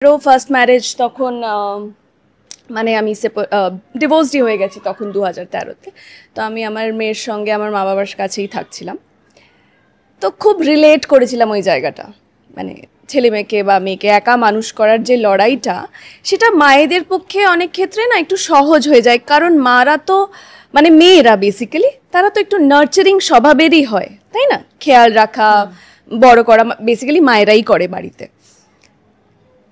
First marriage তখন মানে আমি ডিভোর্সডই হয়ে গেছি তখন 2013-তে। তো আমি আমার মেয়ের সঙ্গে আমার মা বাবার কাছেই থাকছিলাম, তো খুব রিলেট করেছিলাম ওই জায়গাটা। মানে ছেলে মেয়েকে বা মেয়েকে একা মানুষ করার যে লড়াইটা, সেটা মায়েদের পক্ষে অনেক ক্ষেত্রে না একটু সহজ হয়ে যায়, কারণ মারা তো মানে মেয়েরা বেসিক্যালি তারা তো একটু নার্চারিং স্বভাবেরই হয়, তাই না? খেয়াল রাখা, বড় করা বেসিক্যালি মায়েরাই করে বাড়িতে।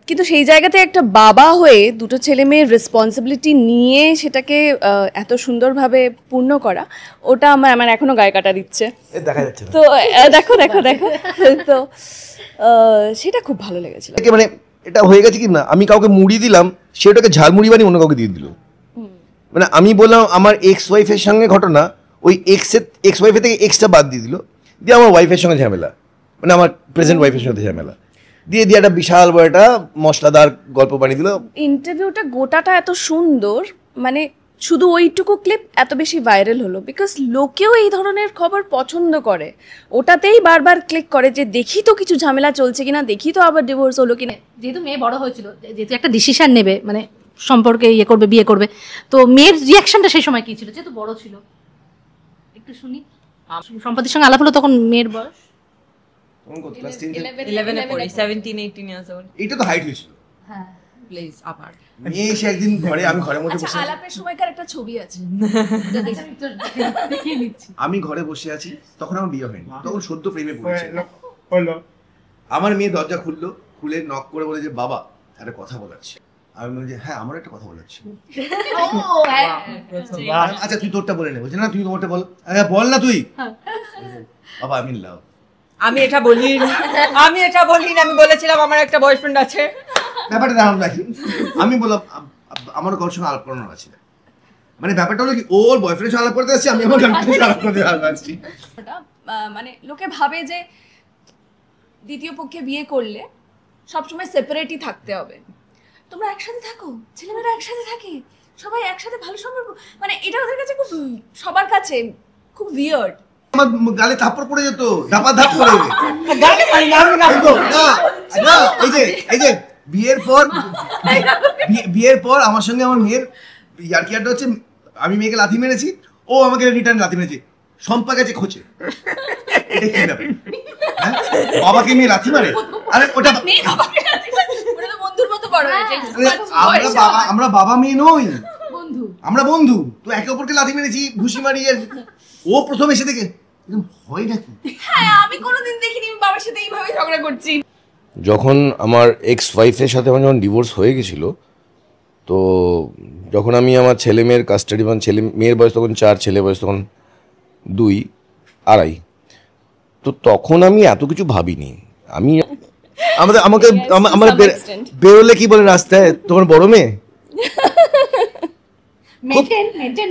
কিন্তু সেই জায়গাতে একটা বাবা হয়ে দুটো ছেলে মেয়ের রেসপন্সিবিলিটি নিয়ে সেটাকে এত সুন্দরভাবে পূর্ণ করা, ওটা আমার এখনো গায়ে কাটা দিচ্ছে। দেখা যাচ্ছে তো দেখো দেখো দেখো তো সেটা খুব ভালো লেগেছিল। মানে এটা হয়ে গেছে কি না, আমি কাউকে মুড়ি দিলাম, সেটাকে ঝালমুড়ি বানিয়ে অন্য কাউকে দিয়ে দিল। মানে আমি বললাম আমার এক্স ওয়াইফের সঙ্গে ঘটনা, ওই এক্স ওয়াইফের থেকে এক্সটা বাদ দিয়ে দিল, দিয়ে আমার ওয়াইফের সঙ্গে ঝামেলা, মানে আমার প্রেজেন্ট ওয়াইফের সঙ্গে ঝামেলা দিয়ে দিয়ে একটা বিশাল বড় একটা মশলাদার গল্প বানিয়ে দিল। ইন্টারভিউটা গোটাটা এত সুন্দর, মানে শুধু ওইটুকু ক্লিপ এত বেশি ভাইরাল হলো বিকজ লোকেও এই ধরনের খবর পছন্দ করে, ওটাতেই বারবার ক্লিক করে যে দেখি তো কিছু ঝামেলা চলছে কিনা, দেখি তো আবার ডিভোর্স হলো কিনা। যেহেতু মেয়ে বড় হয়েছিল, যেহেতু একটা ডিসিশন নেবে, মানে সম্পর্কে ইয়ে করবে, বিয়ে করবে, তো মেয়ের রিয়াকশনটা সেই সময় কি ছিল? যেহেতু বড় ছিল, একটু শুনি। সম্পত্তির সঙ্গে আলাপ হলো, তখন মেয়ের বয়স এটা তো হাইট হয়েছিল। হ্যাঁ প্লিজ আবার মেয়ে এসে একদিন ঘরে, আমি ঘরের মধ্যে বসে, আলাপের সময়কার একটা ছবি আছে, আমি ঘরে বসে আছি, তখন আমার বিয়ে হয়নি, তখন সদ্য প্রেমে পড়েছে। আমার মেয়ে দরজা খুললো, খুলে নক করে বলে যে বাবা একটা কথা বলার ছিল। আমি বলি যে হ্যাঁ আমার একটা কথা বলার ছিল। আচ্ছা তুই তোরটা বলে নে। বলছে না তুই তোমারটা বল। বল না তুই। বাবা আমি লাভ, আমি এটা বলি, আমি বলেছিলাম আমার একটা বয়ফ্রেন্ড আছে। ব্যাপারটা দাঁড়ানো রাখি, আমি বললাম আমার কারোর সঙ্গে আলাপ করানো আছে। মানে ব্যাপারটা হলো কি, ওর বয়ফ্রেন্ডের সঙ্গে আলাপ করতে আসছি, আমি আমার গার্লফ্রেন্ডের সঙ্গে আলাপ করতে আসছি। মানে লোকে ভাবে যে দ্বিতীয় পক্ষে বিয়ে করলে সবসময় সেপারেটই থাকতে হবে, তোমরা একসাথে থাকো, ছেলেমেয়েরা একসাথে থাকে, সবাই একসাথে ভালো সম্পর্ক, মানে এটা ওদের কাছে খুব, সবার কাছে খুব উইয়ার্ড। আমার গালে থাপ্পড় পড়ে যেত, ধাপা ধাপ করে। এই যে বিয়ের পর আমার সঙ্গে আমার মেয়ের ইয়ার্কিয়ারটা হচ্ছে, আমি মেয়েকে লাথি মেরেছি, ও আমাকে রিটার্ন লাথি মেরেছে, সম্পা গেছে খোঁচে। এটা কি ব্যাপার? বাবাকে মেয়ে লাথি মারে? আরে ওটা বন্ধুর মতো বড় হয়েছে, আমরা বাবা মেয়ে নই, আমরা বন্ধু। তো একে অপরকে লাথি মেরেছি, ঘুষি মারি, ও প্রথম এসে দেখে হয় নাকি। হ্যাঁ আমি কোনোদিন দেখিনি আমি বাবার সাথে এইভাবে ঝগড়া করছি। যখন আমার এক্স ওয়াইফের সাথে আমার যখন ডিভোর্স হয়ে গেছিল, তো যখন আমি আমার ছেলে মেয়ের কাস্টাডি, মানে ছেলে মেয়ের বয়স তখন 4, ছেলে বয়স তখন 2, 2.5, তো তখন আমি এত কিছু ভাবিনি। আমি আমাকে আমার বেরোলে কি বলে রাস্তায়, তোমার বড় মেয়ে,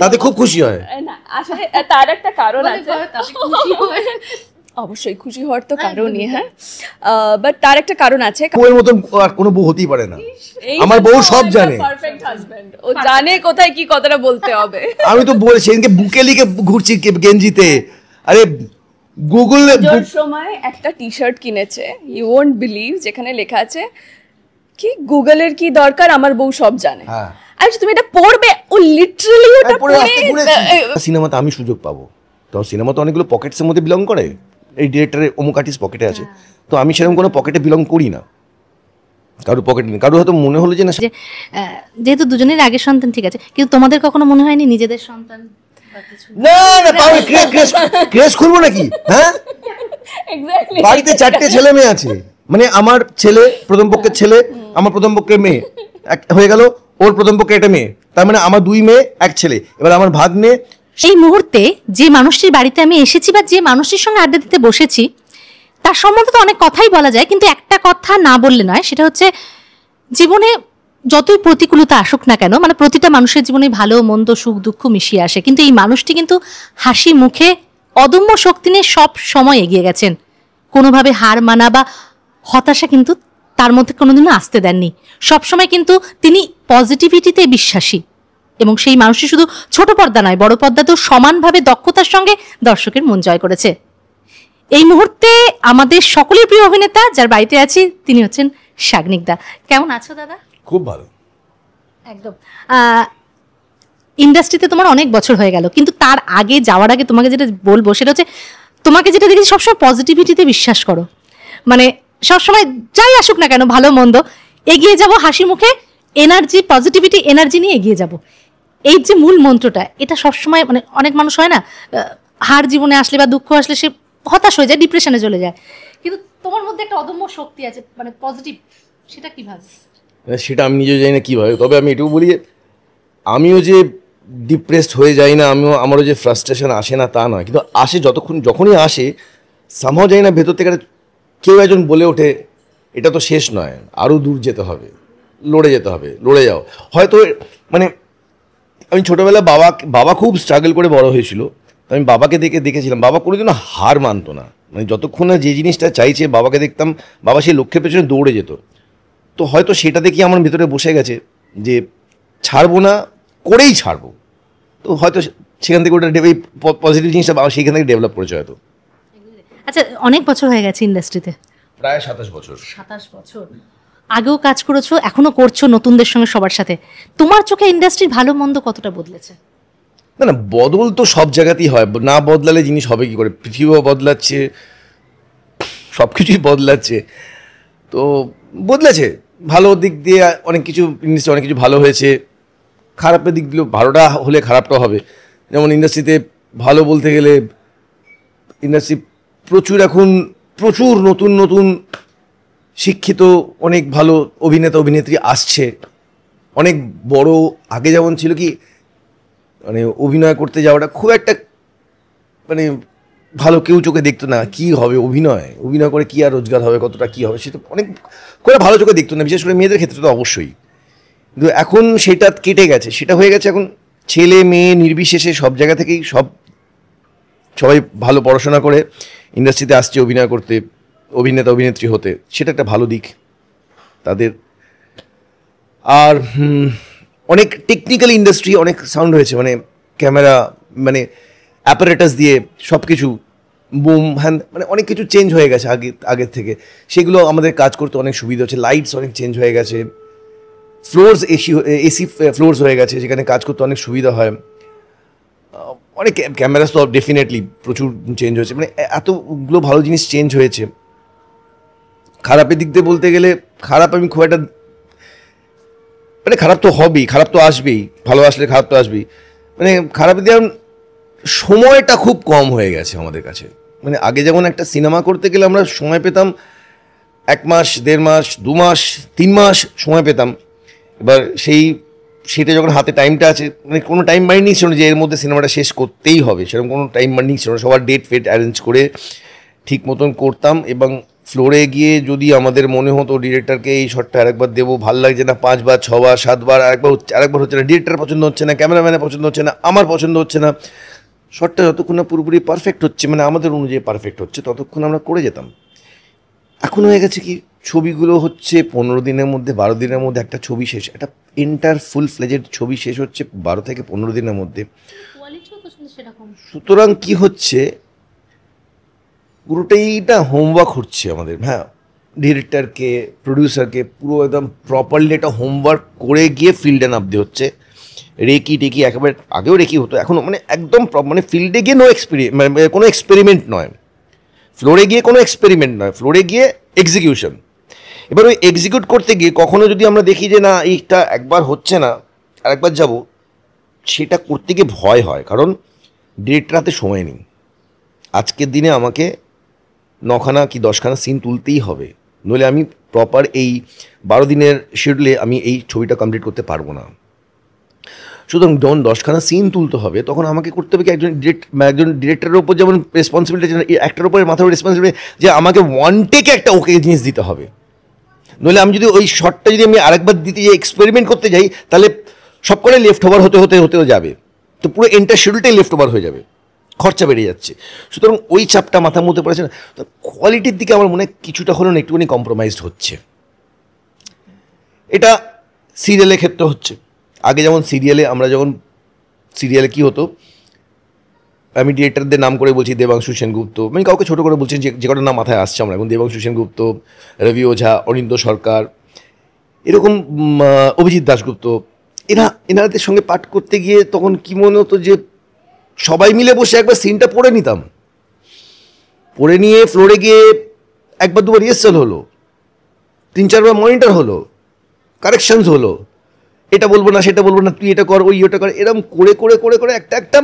তাতে খুব খুশি হয়। না আসলে তার একটা কারণ আছে, অবশ্যই খুশি হওয়ার তো কারণই, হ্যাঁ, বাট তার একটা কারণ আছে। বউয়ের মতন আর কোনো বউ হতেই পারে না, আমার বউ সব জানে, পারফেক্ট হাজবেন্ড, ও জানে কোথায় কি কথাটা বলতে হবে। আমি তো বলে সেদিনকে বুকে লিখে ঘুরছি গেঞ্জিতে, আরে গুগলে সময় একটা টি শার্ট কিনেছে, ইউ ওয়ন্ট বিলিভ, যেখানে লেখা আছে কি গুগলের কি দরকার, আমার বউ সব জানে। আচ্ছা তুমি এটা পড়বে, ও লিটারালি ওটা পড়ে। সিনেমাতে আমি সুযোগ পাবো, তো সিনেমা তো অনেকগুলো পকেটসের মধ্যে বিলং করে, এই ডিরেক্টরের অমুক আর্টিস্ট পকেটে আছে, তো আমি সেরকম কোনো পকেটে বিলং করি না, কারোর পকেটে নেই। কারোর হয়তো মনে হলো যে না, যেহেতু দুজনের আগের সন্তান ঠিক আছে, কিন্তু তোমাদের কখনো মনে হয়নি নিজেদের সন্তান? না না পাবে ক্রেজ খুলবো নাকি? হ্যাঁ এক্স্যাক্টলি, বাড়িতে 4টে ছেলে মেয়ে আছে, মানে আমার ছেলে প্রথম পক্ষের ছেলে, আমার প্রথম পক্ষের মেয়ে হয়ে গেল, ওর প্রথম পক্ষে একটা মেয়ে, তার মানে আমার 2 মেয়ে 1 ছেলে। এবার আমার ভাগ্নে, এই মুহূর্তে যে মানুষটির বাড়িতে আমি এসেছি বা যে মানুষটির সঙ্গে আড্ডা দিতে বসেছি, তার সম্বন্ধে তো অনেক কথাই বলা যায়, কিন্তু একটা কথা না বললে নয়, সেটা হচ্ছে জীবনে যতই প্রতিকূলতা আসুক না কেন, মানে প্রতিটা মানুষের জীবনে ভালো মন্দ সুখ দুঃখ মিশিয়ে আসে, কিন্তু এই মানুষটি কিন্তু হাসি মুখে অদম্য শক্তি নিয়ে সব সময় এগিয়ে গেছেন। কোনোভাবে হার মানা বা হতাশা কিন্তু তার মধ্যে কোনোদিনও আসতে দেননি। সবসময় কিন্তু তিনি পজিটিভিটিতে বিশ্বাসী, এবং সেই মানুষটি শুধু ছোট পর্দা নয়, বড় পর্দাতেও সমানভাবে দক্ষতার সঙ্গে দর্শকের মন জয় করেছে। এই মুহূর্তে আমাদের সকলের প্রিয় অভিনেতা যার বাড়িতে আছি, তিনি হচ্ছেন সাগ্নিকদা। কেমন আছো দাদা? খুব ভালো। একদম। ইন্ডাস্ট্রিতে তোমার অনেক বছর হয়ে গেল, কিন্তু তার আগে যাওয়ার আগে তোমাকে যেটা বলবো সেটা হচ্ছে, তোমাকে যেটা দেখেছি সবসময় পজিটিভিটিতে বিশ্বাস করো। মানে সবসময় যাই আসুক না কেন, ভালো মন্দ, এগিয়ে যাব হাসি মুখে, এনার্জি, পজিটিভিটি, এনার্জি নিয়ে এগিয়ে যাব। এই যে মূল মন্ত্রটা, এটা সবসময় মানে অনেক মানুষ হয় না, হার জীবনে আসলে বা দুঃখ আসলে সে হতাশ হয়ে যায়, ডিপ্রেশনে চলে যায়, কিন্তু তোমার মধ্যে একটা অদম্য শক্তি আছে, মানে পজিটিভ। সেটা কিভাবে? সেটা আমি নিজেও জানি না কীভাবে, তবে আমি এটুকু বলি যে আমিও যে ডিপ্রেসড হয়ে যাই না, আমারও যে ফ্রাস্ট্রেশন আসে না তা নয়, কিন্তু আসে যখনই আসে সামহাও জানি না ভেতর থেকে কেউ একজন বলে ওঠে এটা তো শেষ নয়, আরও দূর যেতে হবে, লড়ে যেতে হবে, লড়ে যাও। হয়তো মানে আমি ছোটোবেলা বাবা খুব স্ট্রাগল করে বড় হয়েছিল, আমি বাবাকে দেখেছিলাম বাবা কোনোদিনও হার মানতো না, মানে যতক্ষণ না যে জিনিসটা চাইছে বাবাকে দেখতাম বাবা সেই লক্ষ্যের পেছনে দৌড়ে যেত। তো হয়তো সেটা দেখি আমার ভিতরে বসে গেছে যে ছাড়বো না, করেই ছাড়বো। তো হয়তো সেখান থেকে ওটা এই পজিটিভ জিনিসটা বাবা সেইখান থেকে ডেভেলপ করেছে হয়তো। আচ্ছা, অনেক বছর হয়ে গেছে ইন্ডাস্ট্রিতে, প্রায় 27 বছর। 27 বছর। আগেও কাজ করেছো, এখনো করছো নতুনদের সঙ্গে, সবার সাথে। তোমার চোখে ইন্ডাস্ট্রির ভালো মন্দ কতটা বদলেছে? না, বদল তো সব জায়গাতেই হয়, না বদলালে জিনিস হবে কি করে? পৃথিবীও বদলাচ্ছে, সব কিছুই বদলাচ্ছে, তো বদলেছে। ভালো দিক দিয়ে অনেক কিছু ইন্ডাস্ট্রি অনেক কিছু ভালো হয়েছে, খারাপের দিক দিলেও ভালোটা হলে খারাপটাও হবে। যেমন ইন্ডাস্ট্রিতে ভালো বলতে গেলে ইন্ডাস্ট্রি প্রচুর নতুন নতুন শিক্ষিত অনেক ভালো অভিনেতা অভিনেত্রী আসছে, অনেক বড়। আগে যেমন ছিল কি মানে অভিনয় করতে যাওয়াটা খুব একটা মানে ভালো, কেউ চোখে দেখতো না, কি হবে অভিনয় করে কি আর রোজগার হবে, কতটা কি হবে সেটা অনেক করে ভালো চোখে দেখতো না, বিশেষ করে মেয়েদের ক্ষেত্রে তো অবশ্যই। কিন্তু এখন সেটা কেটে গেছে, সেটা হয়ে গেছে এখন ছেলে মেয়ে নির্বিশেষে সব জায়গা থেকেই সবাই ভালো পড়াশোনা করে ইন্ডাস্ট্রিতে আসছে অভিনয় করতে, অভিনেতা অভিনেত্রী হতে, সেটা একটা ভালো দিক তাদের। আর অনেক টেকনিক্যাল ইন্ডাস্ট্রি, অনেক সাউন্ড হয়েছে, মানে ক্যামেরা, মানে অ্যাপারেটাস দিয়ে সব কিছু, বুম হ্যান, মানে অনেক কিছু চেঞ্জ হয়ে গেছে আগের থেকে, সেগুলো আমাদের কাজ করতে অনেক সুবিধা হচ্ছে। লাইটস অনেক চেঞ্জ হয়ে গেছে, ফ্লোরস এসি ফ্লোরস হয়ে গেছে, যেখানে কাজ করতে অনেক সুবিধা হয়। অনেক ক্যামেরাস তো ডেফিনেটলি প্রচুর চেঞ্জ হয়েছে, মানে এতগুলো ভালো জিনিস চেঞ্জ হয়েছে। খারাপের দিক দিয়ে বলতে গেলে খারাপ আমি খুব একটা, মানে খারাপ তো হবেই, খারাপ তো আসবেই, ভালো আসলে খারাপ তো আসবেই। মানে খারাপের দিকে সময়টা খুব কম হয়ে গেছে আমাদের কাছে। মানে আগে যেমন একটা সিনেমা করতে গেলে আমরা সময় পেতাম 1 মাস, 1.5 মাস, 2 মাস, 3 মাস সময় পেতাম। এবার সেটা যখন হাতে টাইমটা আছে, মানে কোনো টাইম বাইন্ডিং ছিল না যে এর মধ্যে সিনেমাটা শেষ করতেই হবে, সেরকম কোনো টাইম বাইন্ডিং ছিল না। সবার ডেট ফেট অ্যারেঞ্জ করে ঠিক মতন করতাম, এবং ফ্লোরে গিয়ে যদি আমাদের মনে হতো ডিরেক্টরকে এই শটটা আরেকবার দেবো, ভাল লাগছে না, 5 বার 6 বার 7 বার, আরেকবার হচ্ছে না, ডিরেক্টর পছন্দ হচ্ছে না, ক্যামেরাম্যানের পছন্দ হচ্ছে না, আমার পছন্দ হচ্ছে না, শটটা যতক্ষণ না পুরোপুরি পারফেক্ট হচ্ছে, মানে আমাদের অনুযায়ী পারফেক্ট হচ্ছে, ততক্ষণ আমরা করে যেতাম। এখন হয়ে গেছে কি, ছবিগুলো হচ্ছে 15 দিনের মধ্যে, 12 দিনের মধ্যে একটা ছবি শেষ, একটা এন্টার ফুল ফ্লেজেড ছবি শেষ হচ্ছে 12 থেকে 15 দিনের মধ্যে। সুতরাং কি হচ্ছে, পুরোটাইটা হোমওয়ার্ক হচ্ছে আমাদের। হ্যাঁ, ডিরেক্টরকে, প্রডিউসারকে পুরো একদম প্রপারলি একটা হোমওয়ার্ক করে গিয়ে ফিল্ডে নামতে হচ্ছে। টেকি একেবারে, আগেও রেকি হতো, এখনও মানে একদম মানে ফিল্ডে গিয়ে মানে কোনো এক্সপেরিমেন্ট নয়, ফ্লোরে গিয়ে কোনো এক্সপেরিমেন্ট নয়, ফ্লোরে গিয়ে এক্সিকিউশন। এবার ওই এক্সিকিউট করতে গিয়ে কখনো যদি আমরা দেখি যে না এইটা একবার হচ্ছে না, আরেকবার যাব, সেটা করতে গিয়ে ভয় হয়, কারণ ডিরেক্টর হাতে সময় নেই। আজকের দিনে আমাকে 9খানা কি 10খানা সিন তুলতেই হবে, নইলে আমি প্রপার এই 12 দিনের শিডিউলে আমি এই ছবিটা কমপ্লিট করতে পারবো না। সুতরাং যখন 10খানা সিন তুলতে হবে, তখন আমাকে করতে হবে কি, একজন ডিরেক্টরের ওপর যেমন রেসপন্সিবিলিটি, অ্যাক্টরের ওপর মাথার রেসপন্সিবিলিটি, যে আমাকে ওয়ান টেকে একটা ওকে জিনিস দিতে হবে। নইলে আমি যদি ওই শটটা যদি আমি আরেকবার দিতে যাই, এক্সপেরিমেন্ট করতে যাই, তাহলে সব করে লেফট ওভার হতেও যাবে, তো পুরো এন্টার শিডিউলটাই লেফট ওভার হয়ে যাবে, খরচা বেড়ে যাচ্ছে। সুতরাং ওই চাপটা মাথার মধ্যে পড়েছে না, তো কোয়ালিটির দিকে আমার মনে হয় কিছুটা হলেও না একটুখানি কম্প্রোমাইজড হচ্ছে। এটা সিরিয়ালের ক্ষেত্রে হচ্ছে। আগে যেমন সিরিয়ালে কী হতো, আমি ডিরেক্টরদের নাম করে বলছি, দেবাংশু সেনগুপ্ত, আমি কাউকে ছোটো করে বলছি যে কটার নাম মাথায় আসছে আমার এখন, দেবাংশু সেনগুপ্ত, রবি ওঝা, অনিন্দ্য সরকার, এরকম অভিজিৎ দাশগুপ্ত, এনাদের সঙ্গে পাঠ করতে গিয়ে তখন কি মনে হতো যে সবাই মিলে বসে একবার সিনটা পড়ে নিতাম, পড়ে নিয়ে ফ্লোরে গিয়ে একবার দুবার রিহার্সাল হলো, 3-4বার মনিটর হলো, কারেকশনস হলো, এটা বলবো না সেটা বলবো না, তুই এটা কর ওই ওটা কর, এরকম করে করে করে করে একটা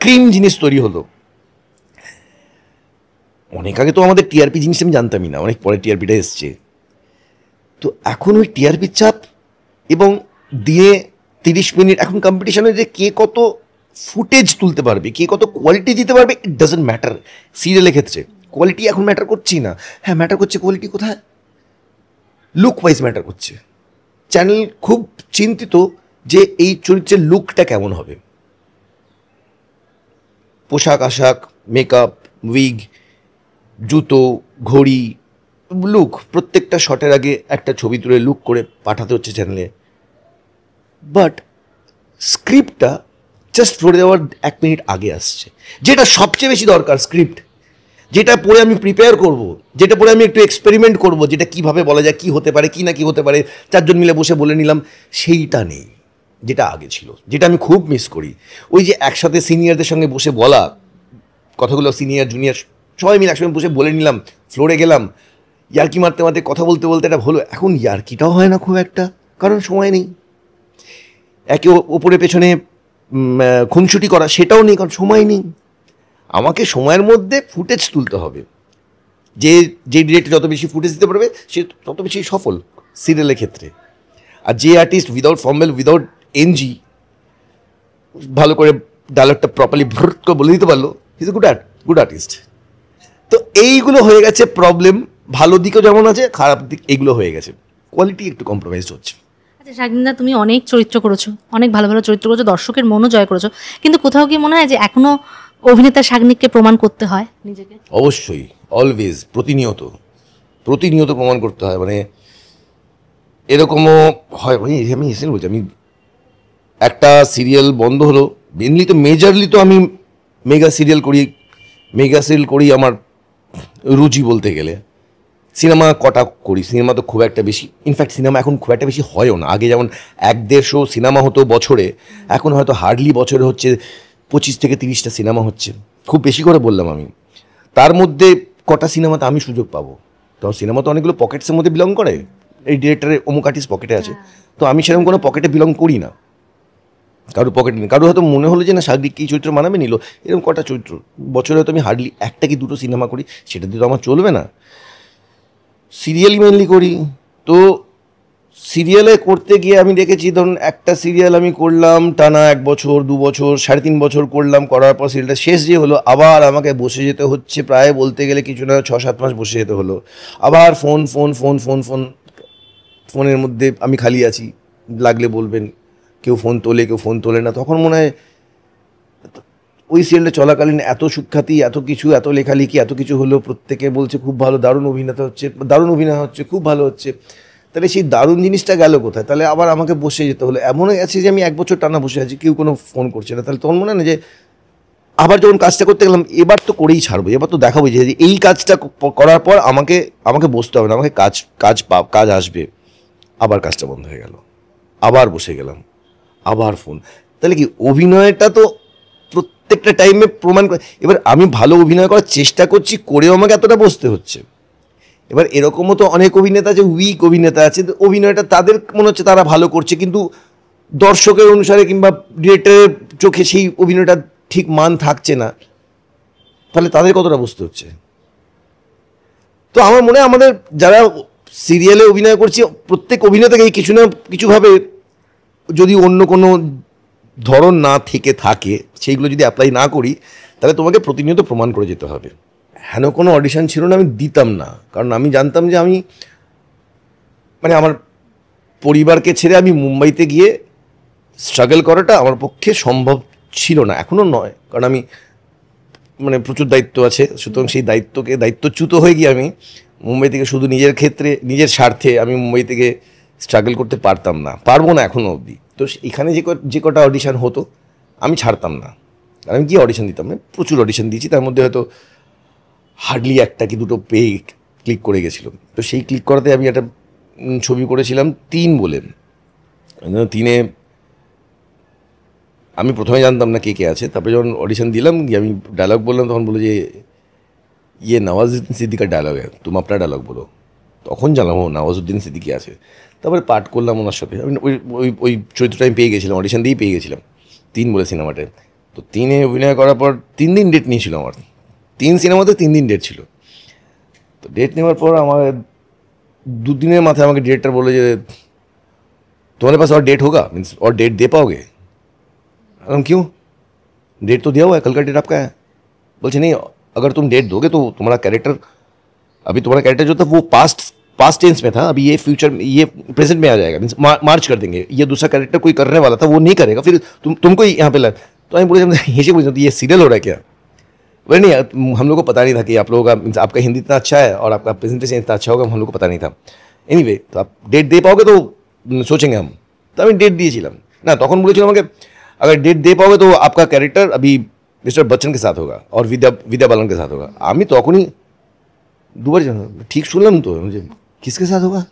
ক্রিম জিনিস তৈরি হলো। অনেক আগে তো আমাদের টিআরপি জিনিসটা আমি জানতামই না, অনেক পরে টিআরপিটা এসছে। তো এখন ওই টিআরপি চাপ এবং দিয়ে 30 মিনিট, এখন কম্পিটিশনে যে কে কত ফুটেজ তুলতে পারবে, কে কত কোয়ালিটি দিতে পারবে, ইট ডাজন্ট ম্যাটার। সিরিয়ালের ক্ষেত্রে কোয়ালিটি এখন ম্যাটার করছেই না, হ্যাঁ ম্যাটার করছে কোয়ালিটি কোথায়, লুক ওয়াইজ ম্যাটার করছে। চ্যানেল খুব চিন্তিত যে এই চরিত্রের লুকটা কেমন হবে, পোশাক আশাক, মেকআপ, উইগ, জুতো, ঘড়ি, লুক, প্রত্যেকটা শটের আগে একটা ছবি তুলে লুক করে পাঠাতে হচ্ছে চ্যানেলে। বাট স্ক্রিপ্টটা জাস্ট পড়ে দেওয়ার 1 মিনিট আগে আসছে, যেটা সবচেয়ে বেশি দরকার। স্ক্রিপ্ট যেটা পড়ে আমি প্রিপেয়ার করব, যেটা পড়ে আমি একটু এক্সপেরিমেন্ট করব, যেটা কিভাবে বলা যায়, কি হতে পারে কি না কি হতে পারে, 4 জন মিলে বসে বলে নিলাম, সেইটা নেই যেটা আগে ছিল, যেটা আমি খুব মিস করি। ওই যে একসাথে সিনিয়রদের সঙ্গে বসে বলা কথাগুলো, সিনিয়র জুনিয়র সবাই মিলে একসঙ্গে বসে বলে নিলাম, ফ্লোরে গেলাম, ইয়ার্কি মারতে মারতে কথা বলতে বলতে এটা হলো। এখন ইয়ার্কিটাও হয় না খুব একটা, কারণ সময় নেই। একে ওপরে পেছনে খুনসুটি করা সেটাও নেই, কারণ সময় নেই। আমাকে সময়ের মধ্যে ফুটেজ তুলতে হবে, যে ডিরেক্টর যত বেশি ফুটেজ দিতে পারবে সে তত বেশি সফল সিরিয়ালের ক্ষেত্রে। আর যে আর্টিস্ট উইদাউট ফর্মাল, উইদাউট এনজি ভালো করে ডায়লগটা প্রপারলি ভ্রুট করে বলে দিতে পারলো, ইজ এ গুড আর্টিস্ট। তো এইগুলো হয়ে গেছে প্রবলেম। ভালো দিকও যেমন আছে, খারাপ দিক এইগুলো হয়ে গেছে, কোয়ালিটি একটু কম্প্রোমাইজড হচ্ছে। আচ্ছা শাগনিদা, তুমি অনেক চরিত্র করেছো, অনেক ভালো ভালো চরিত্র করেছো, দর্শকের মনও জয় করেছো, কিন্তু কোথাও কি মনে হয় যে এখনো অভিনেতা শাগনিককে প্রমাণ করতে হয় নিজেকে? অবশ্যই, অলওয়েজ, প্রতিনিয়ত প্রমাণ করতে হয়। মানে এরকমও হয়, আমি এসে বলছি, আমি একটা সিরিয়াল বন্ধ হলো, মেনলি তো মেজরলি তো আমি মেগা সিরিয়াল করি, আমার রুচি বলতে গেলে। সিনেমা কটা করি, সিনেমা তো খুব একটা বেশি, ইনফ্যাক্ট সিনেমা এখন খুব একটা বেশি হয়ও না। আগে যেমন 1-1.5 সিনেমা হতো বছরে, এখন হয়তো হার্ডলি বছরে হচ্ছে 25 থেকে 30টা সিনেমা হচ্ছে, খুব বেশি করে বললাম আমি। তার মধ্যে কটা সিনেমাতে আমি সুযোগ পাবো? তো সিনেমা তো অনেকগুলো পকেটসের মধ্যে বিলং করে, এই ডিরেক্টরের অমুক আর্টিস্ট পকেটে আছে, তো আমি সেরকম কোনো পকেটে বিলং করি না, কারোর পকেটে নেই। কারোর হয়তো মনে হলো যে না শাগনিক কী চরিত্র মানাবে, নিল, এরকম কটা চরিত্র বছরে হয়তো আমি হার্ডলি 1টা কি 2টো সিনেমা করি, সেটা দিয়ে তো আমার চলবে না। সিরিয়ালই মেনলি করি। তো সিরিয়ালে করতে গিয়ে আমি দেখেছি, ধরুন একটা সিরিয়াল আমি করলাম টানা 1 বছর 2 বছর 3.5 বছর করলাম, করার পর সিরিয়ালটা শেষ যে হলো, আবার আমাকে বসে যেতে হচ্ছে, প্রায় বলতে গেলে কিছু না 6-7 মাস বসে যেতে হলো। আবার ফোনের মধ্যে আমি খালি আছি, লাগলে বলবেন, কেউ ফোন তোলে না। তখন মনে হয় ওই সিরিয়ালটা চলাকালীন এত সুখ্যাতি, এত কিছু, এত লেখালেখি, এত কিছু হলো, প্রত্যেকে বলছে খুব ভালো, দারুণ অভিনয় হচ্ছে, খুব ভালো হচ্ছে। তাহলে সেই দারুণ জিনিসটা গেল কোথায়? তাহলে আবার আমাকে বসে যেতে হলো। এমন হয়ে গেছে যে আমি 1 বছর টানা বসে আছি, কেউ কোনো ফোন করছে না। তাহলে তখন মনে হয় না যে আবার যখন কাজটা করতে গেলাম, এবার তো করেই ছাড়বো, এবার তো দেখাবো যে এই কাজটা করার পর আমাকে বসতে হবে না, আমাকে কাজ আসবে। আবার কাজটা বন্ধ হয়ে গেল, আবার বসে গেলাম, আবার ফোন। তাহলে কি অভিনয়টা তো প্রত্যেকটা টাইমে প্রমাণ করে। এবার আমি ভালো অভিনয় করার চেষ্টা করছি, করেও আমাকে এতটা বসতে হচ্ছে। এবার এরকমও তো অনেক অভিনেতা আছে, উইক অভিনেতা আছে, অভিনয়টা তাদের মনে হচ্ছে তারা ভালো করছে, কিন্তু দর্শকের অনুসারে কিংবা ডিরেক্টরের চোখে সেই অভিনয়টা ঠিক মান থাকছে না, তাহলে তাদের কতটা বসতে হচ্ছে। তো আমার মনে হয় আমাদের যারা সিরিয়ালে অভিনয় করছি, প্রত্যেক অভিনেতাকেই কিছু না কিছুভাবে, যদি অন্য কোনো ধরন না থেকে থাকে, সেইগুলো যদি অ্যাপ্লাই না করি, তাহলে তোমাকে প্রতিনিয়ত প্রমাণ করে যেতে হবে। হেন কোনো অডিশন ছিল না, আমি দিতাম না, কারণ আমি জানতাম যে আমি মানে আমার পরিবারকে ছেড়ে আমি মুম্বাইতে গিয়ে স্ট্রাগল করাটা আমার পক্ষে সম্ভব ছিল না, এখনও নয়, কারণ আমি মানে প্রচুর দায়িত্ব আছে। সুতরাং সেই দায়িত্বচ্যুত হয়ে গিয়ে আমি মুম্বাই থেকে শুধু নিজের ক্ষেত্রে, নিজের স্বার্থে আমি মুম্বাই থেকে স্ট্রাগল করতে পারবো না এখনও অবধি। তো এখানে যে কটা অডিশন হতো আমি ছাড়তাম না, আর আমি কি অডিশন দিতাম, মানে প্রচুর অডিশন দিয়েছি, তার মধ্যে হয়তো হার্ডলি একটা কি দুটো পেয়ে ক্লিক করে গেছিলো। তো সেই ক্লিক করাতে আমি একটা ছবি করেছিলাম 3 বলে। 3-এ আমি প্রথমে জানতাম না কে কে আছে, তারপরে যখন অডিশন দিলাম গিয়ে আমি ডায়লগ বললাম, তখন বললো যে ইয়ে নওয়াজুদ্দিন সিদ্দিকার ডায়লগ হ্যাঁ, তুমি আপনার ডায়লগ বলো। তখন জানলাম ও নওয়াজুদ্দিন সিদ্দিকি আছে। তারপরে পাঠ করলাম ওনার সাথে, আমি ওই ওই ওই চরিত্রটা আমি পেয়ে গেছিলাম, অডিশন দিয়েই পেয়ে গেছিলাম 3 বলে সিনেমাটায়। তো 3-এ অভিনয় করার পর 3 দিন ডেট নিয়েছিল আমার, 3 সিনেমাতে 3 দিন ডেট ছিল। তো ডেট নেওয়ার পর আমার 2 দিনের মাথায় আমাকে ডিরেক্টর বলে যে तुम्हारे पास और डेट होगा, मीन्स और डेट दे पाओगे? हम क्यों, डेट तो दिया हुआ है, कल का डेट आपका है। बोलছে नहीं, अगर तुम डेट दोगे तो तुम्हारा कैरेक्टर, अभी तुम्हारा कैरेक्टर जो था वो पास्ट टेंस में था, अभी ये फ्यूचर ये प्रेजेंट में आ जाएगा, मीन्स मार्च कर देंगे। ये दूसरा कैरेक्टर कोई करने वाला था वो नहीं करेगा, फिर तुमको यहाँ पे तो हम बोले ये बोले ये सीरियल हो रहा है क्या? बोले नहीं, हम लोग को पता नहीं था कि आप लोगों का मीन्स आपका हिंदी इतना अच्छा है और आपका प्रेजेंटेशन इतना अच्छा होगा, हम लोग को पता नहीं था। एनीवे, तो आप डेट दे पाओगे तो सोचेंगे हम। तो আমি ডেট দিয়েছিলাম না, তখন বলেছিল আমাকে अगर डेट दे पाओगे तो आपका कैरेक्टर अभी मिस्टर बच्चन के साथ होगा और विद्या बालन के साथ होगा। আমি তখনই দুবার ঠিক শুনলাম তো, मुझे किसके साथ होगा,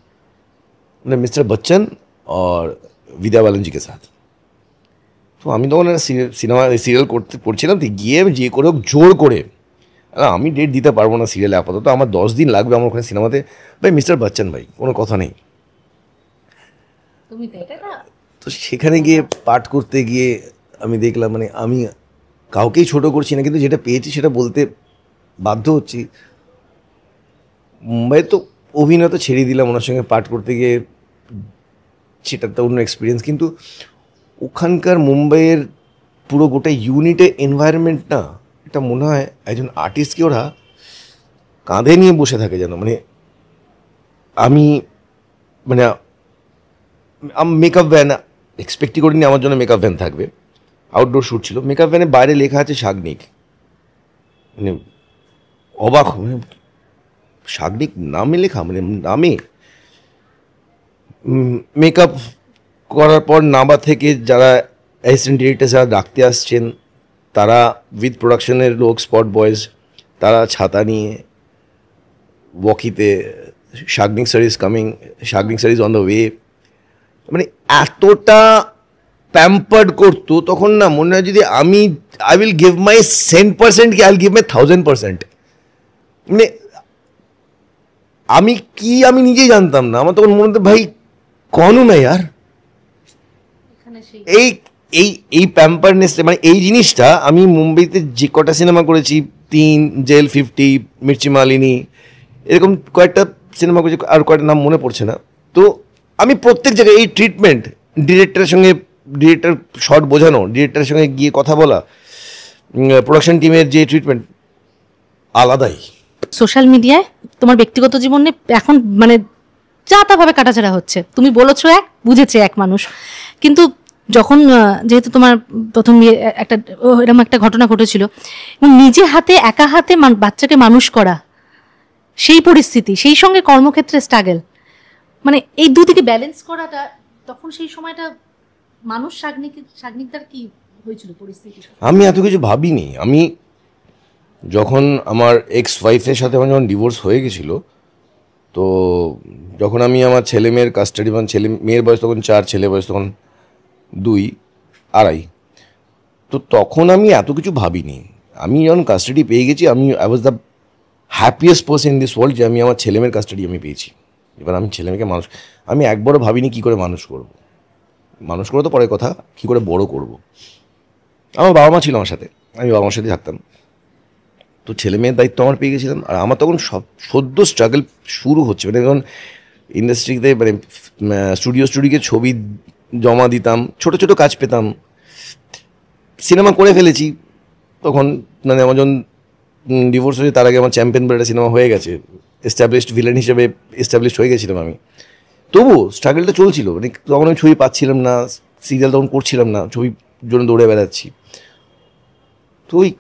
মানে मिस्टर बच्चन और विद्या बालन जी के साथ। তো আমি তখন একটা সিরিয়াল করছিলাম, তো গিয়ে যে করে হোক জোর করে, আমি ডেট দিতে পারবো না সিরিয়ালে আপাতত, আমার 10 দিন লাগবে আমার ওখানে সিনেমাতে। ভাই মিস্টার বচ্চন ভাই, কোনো কথা নেই। তো সেখানে গিয়ে পাঠ করতে গিয়ে আমি দেখলাম মানে আমি কাউকেই ছোট করছি না, কিন্তু যেটা পেয়েছি সেটা বলতে বাধ্য হচ্ছি। মুম্বাই তো অভিনয় তো ছেড়ে দিলাম, ওনার সঙ্গে পাঠ করতে গিয়ে সেটা তো অন্য এক্সপিরিয়েন্স, কিন্তু ওখানকার মুম্বাইয়ের পুরো গোটা ইউনিটের এনভায়রনমেন্ট না, এটা মনে হয় একজন আর্টিস্টকে ওরা কাঁধে নিয়ে বসে থাকে যেন। মানে আমি মানে মেকআপ ভ্যান এক্সপেক্টই করিনি আমার জন্য মেকআপ ভ্যান থাকবে, আউটডোর শ্যুট ছিল, মেকআপ ভ্যানে বাইরে লেখা আছে শাগনিক, মানে অবাক, মানে শাগনিক নামে লেখা, মানে নামে মেকআপ করার পর নাবা থেকে যারা অ্যাসিস্ট্যান্ট ডিরেক্টর যারা ডাকতে আসছেন তারা উইথ প্রোডাকশনের লোক, স্পট বয়েজ, তারা ছাতা নিয়ে ওয়াকিতে Shagnik sir is coming, Shagnik sir is on the way, মানে এতটা প্যাম্পার্ড করতো তখন না মনে হয় যদি আমি আই উইল গিভ মাই 100% কি আই উইল গিভ মাই 1000%। মানে আমি কি আমি নিজেই জানতাম না, আমার তখন মনে হতো ভাই কনু না ইয়ার, এই এই এই প্যাম্পারনেস, মানে এই জিনিসটা আমি মুম্বাইতে যে কটা সিনেমা করেছি, 3, জেল, 50, মির্চি মালিনী, এরকম কয়েকটা সিনেমা করেছি, আর কয়েকটা নাম মনে পড়ছে না। তো আমি প্রত্যেক জায়গায় এই ট্রিটমেন্ট, ডিরেক্টরের সঙ্গে ডিরেক্টর শর্ট বোঝানো, ডিরেক্টরের সঙ্গে গিয়ে কথা বলা, প্রোডাকশন টিমের যে ট্রিটমেন্ট আলাদাই। সোশ্যাল মিডিয়ায় তোমার ব্যক্তিগত জীবনে এখন মানে যা তাভাবে কাটাছাড়া হচ্ছে, তুমি বলেছো এক, বুঝেছে এক মানুষ, কিন্তু যখন যেহেতু তোমার প্রথম একটা এরকম একটা ঘটনা ঘটেছিল এবং নিজে হাতে একা হাতে বাচ্চাকে মানুষ করা, সেই পরিস্থিতি, সেই সঙ্গে কর্মক্ষেত্রে স্ট্রাগল, মানে এই দুদিকে ব্যালেন্স করাটা, তখন সেই সময়টা মানুষ শাগনিকদার কি হয়েছিল পরিস্থিতি? আমি এত কিছু ভাবিনি। আমি যখন আমার এক্স ওয়াইফের সাথে আমার যখন ডিভোর্স হয়ে গেছিলো, তো যখন আমি আমার ছেলে মেয়ের কাস্টাডি, মানে ছেলে মেয়ের বয়স তখন 4, ছেলে বয়স তখন 2, 2.5, তো তখন আমি এত কিছু ভাবিনি। আমি যখন কাস্টাডি পেয়ে গেছি, I was the happiest person in this world যে আমি আমার ছেলে মেয়ের কাস্টাডি আমি পেয়েছি। এবার আমি ছেলে মেয়েকে আমি একবারও ভাবিনি কী করে মানুষ করব, মানুষ করে তো পরের কথা, কী করে বড় করব। আমার বাবা মা ছিল আমার সাথে, আমি বাবা মার সাথে থাকতাম, তো ছেলে মেয়ের দায়িত্ব আমার পেয়ে গেছিলাম। আর আমার তখন সদ্য স্ট্রাগল শুরু হচ্ছে, মানে যখন ইন্ডাস্ট্রিতে মানে স্টুডিওকে ছবি জমা দিতাম, ছোট ছোট কাজ পেতাম, সিনেমা করে ফেলেছি তখন, মানে আমার যখন ডিভোর্স হয়েছে তার আগে আমার চ্যাম্পিয়ন বলে একটা সিনেমা হয়ে গেছে, এস্টাবলিশড ভিলেন হিসেবে এস্টাবলিশড হয়ে গেছিলাম আমি। তবুও স্ট্রাগলটা চলছিল, মানে তখন আমি ছবি পাচ্ছিলাম না, সিরিয়াল তখন করছিলাম না, ছবির জন্য দৌড়ে বেড়াচ্ছি। তো ওই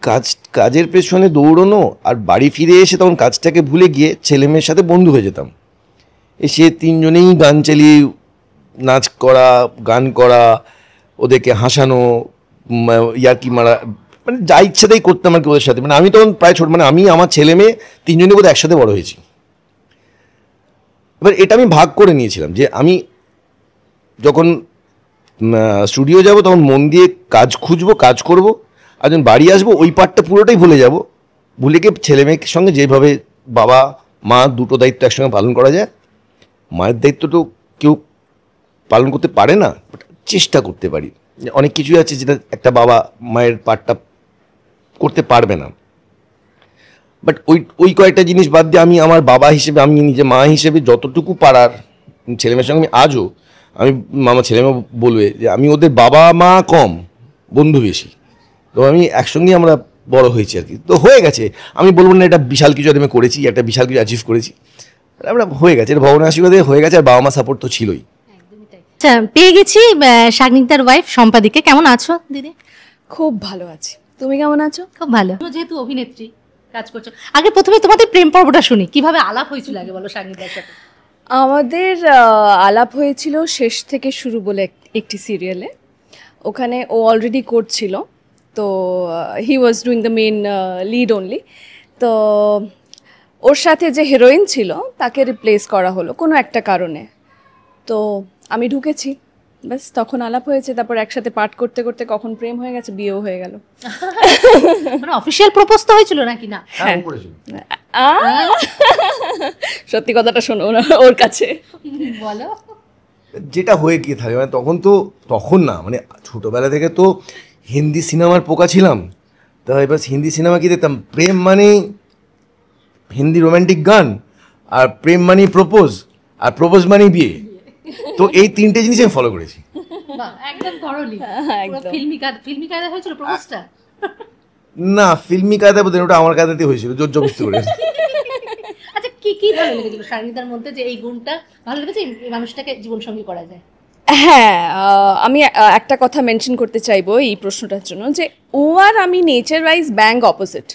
কাজের পেছনে দৌড়নো আর বাড়ি ফিরে এসে তখন কাজটাকে ভুলে গিয়ে ছেলে মেয়ের সাথে বন্ধু হয়ে যেতাম, এসে 3 জনেই গান চালিয়ে নাচ করা, গান করা, ওদেরকে হাসানো, ইয়ার্কি মারা, মানে যা ইচ্ছা তাই করতাম আর কি ওদের সাথে। মানে আমি তখন প্রায় ছোট, মানে আমি আমার ছেলে মেয়ে তিনজনই বোধহয় একসাথে বড় হয়েছি। এবার এটা আমি ভাগ করে নিয়েছিলাম যে আমি যখন স্টুডিও যাব তখন মন দিয়ে কাজ খুঁজবো, কাজ করব, আর যখন বাড়ি আসবো ওই পার্টটা পুরোটাই ভুলে যাব, ভুলে গিয়ে ছেলে মেয়ের সঙ্গে যেভাবে বাবা মা দুটো দায়িত্ব একসঙ্গে পালন করা যায়, মায়ের দায়িত্ব তো কেউ পালন করতে পারে না, চেষ্টা করতে পারি। অনেক কিছুই আছে যেটা একটা বাবা মায়ের পার্টটা করতে পারবে না, বাট ওই কয়েকটা জিনিস বাদ দিয়ে আমি আমার বাবা হিসেবে, আমি নিজে মা হিসেবে যতটুকু পারার ছেলেমেয়ের সঙ্গে আমি আজও, আমি আমার ছেলেমেয়ে বলবে যে আমি ওদের বাবা মা কম, বন্ধু বেশি। তো আমি একসঙ্গেই আমরা বড় হয়েছি আর কি। তো হয়ে গেছে, আমি বলবো না এটা বিশাল কিছু আমি করেছি, একটা বিশাল কিছু অ্যাচিভ করেছি, আমরা হয়ে গেছে, এটা ভগবানের আশীর্বাদে হয়ে গেছে, আর বাবা মা সাপোর্ট তো ছিলই। আচ্ছা, পেয়ে গেছি শাগনিকদার ওয়াইফ সম্পাদিকে। কেমন আছো দিদি? খুব ভালো আছি, তুমি কেমন আছো? খুব ভালো। যেহেতু অভিনেত্রী কাজ করছো, আগে প্রথমে তোমাদের প্রেম পর্বটা শুনি, কিভাবে আলাপ হয়েছিল আগে বলো শাগনিকদার সাথে। আমাদের আলাপ হয়েছিল শেষ থেকে শুরু বলে একটি সিরিয়ালে, ওখানে ও অলরেডি করছিল, তো he was doing the main lead only. তো ওর সাথে যে হিরোইন ছিল তাকে রিপ্লেস করা হলো কোনো একটা কারণে, তো আমি ঢুকেছি, ব্যাস তখন আলাপ হয়েছে। তারপর একসাথে পাঠ করতে করতে কখন প্রেম হয়ে গেছে, বিয়েও হয়ে গেল। মানে অফিশিয়াল প্রপোজ তো হয়েছিল নাকি? না, হ্যাঁ, সত্যি কথাটা শোনো না ওর কাছে, বলো। যেটা হয়ে গিয়ে থাকে, মানে তখন না, মানে ছোটোবেলা থেকে তো হিন্দি সিনেমার পোকা ছিলাম, তা এবার হিন্দি সিনেমা কি দেখতাম, প্রেম মানে হিন্দি রোম্যান্টিক গান, আর প্রেম মানে প্রপোজ, আর প্রপোজ মানে বিয়ে। তো এই তিনটে জিনিস আমি ফলো করেছি। একদম করলি ফিল্মি কায়দা হয়েছিল প্রপোজটা? না, ফিল্মি কায়দা বলতে ওটা আমার কায়দাতে হয়েছিল, জোর জবরদস্তি করে। আচ্ছা, কি ভালো লেগেছিল শাগনিকদার মধ্যে, যে এই গুণটা ভালো লেগেছে, এই মানুষটাকে জীবনসঙ্গী করা যায়? হ্যাঁ, আমি একটা কথা মেনশন করতে চাইবো এই প্রশ্নটার জন্য, যে ও আর আমি নেচার ওয়াইজ ব্যাং অপোজিট।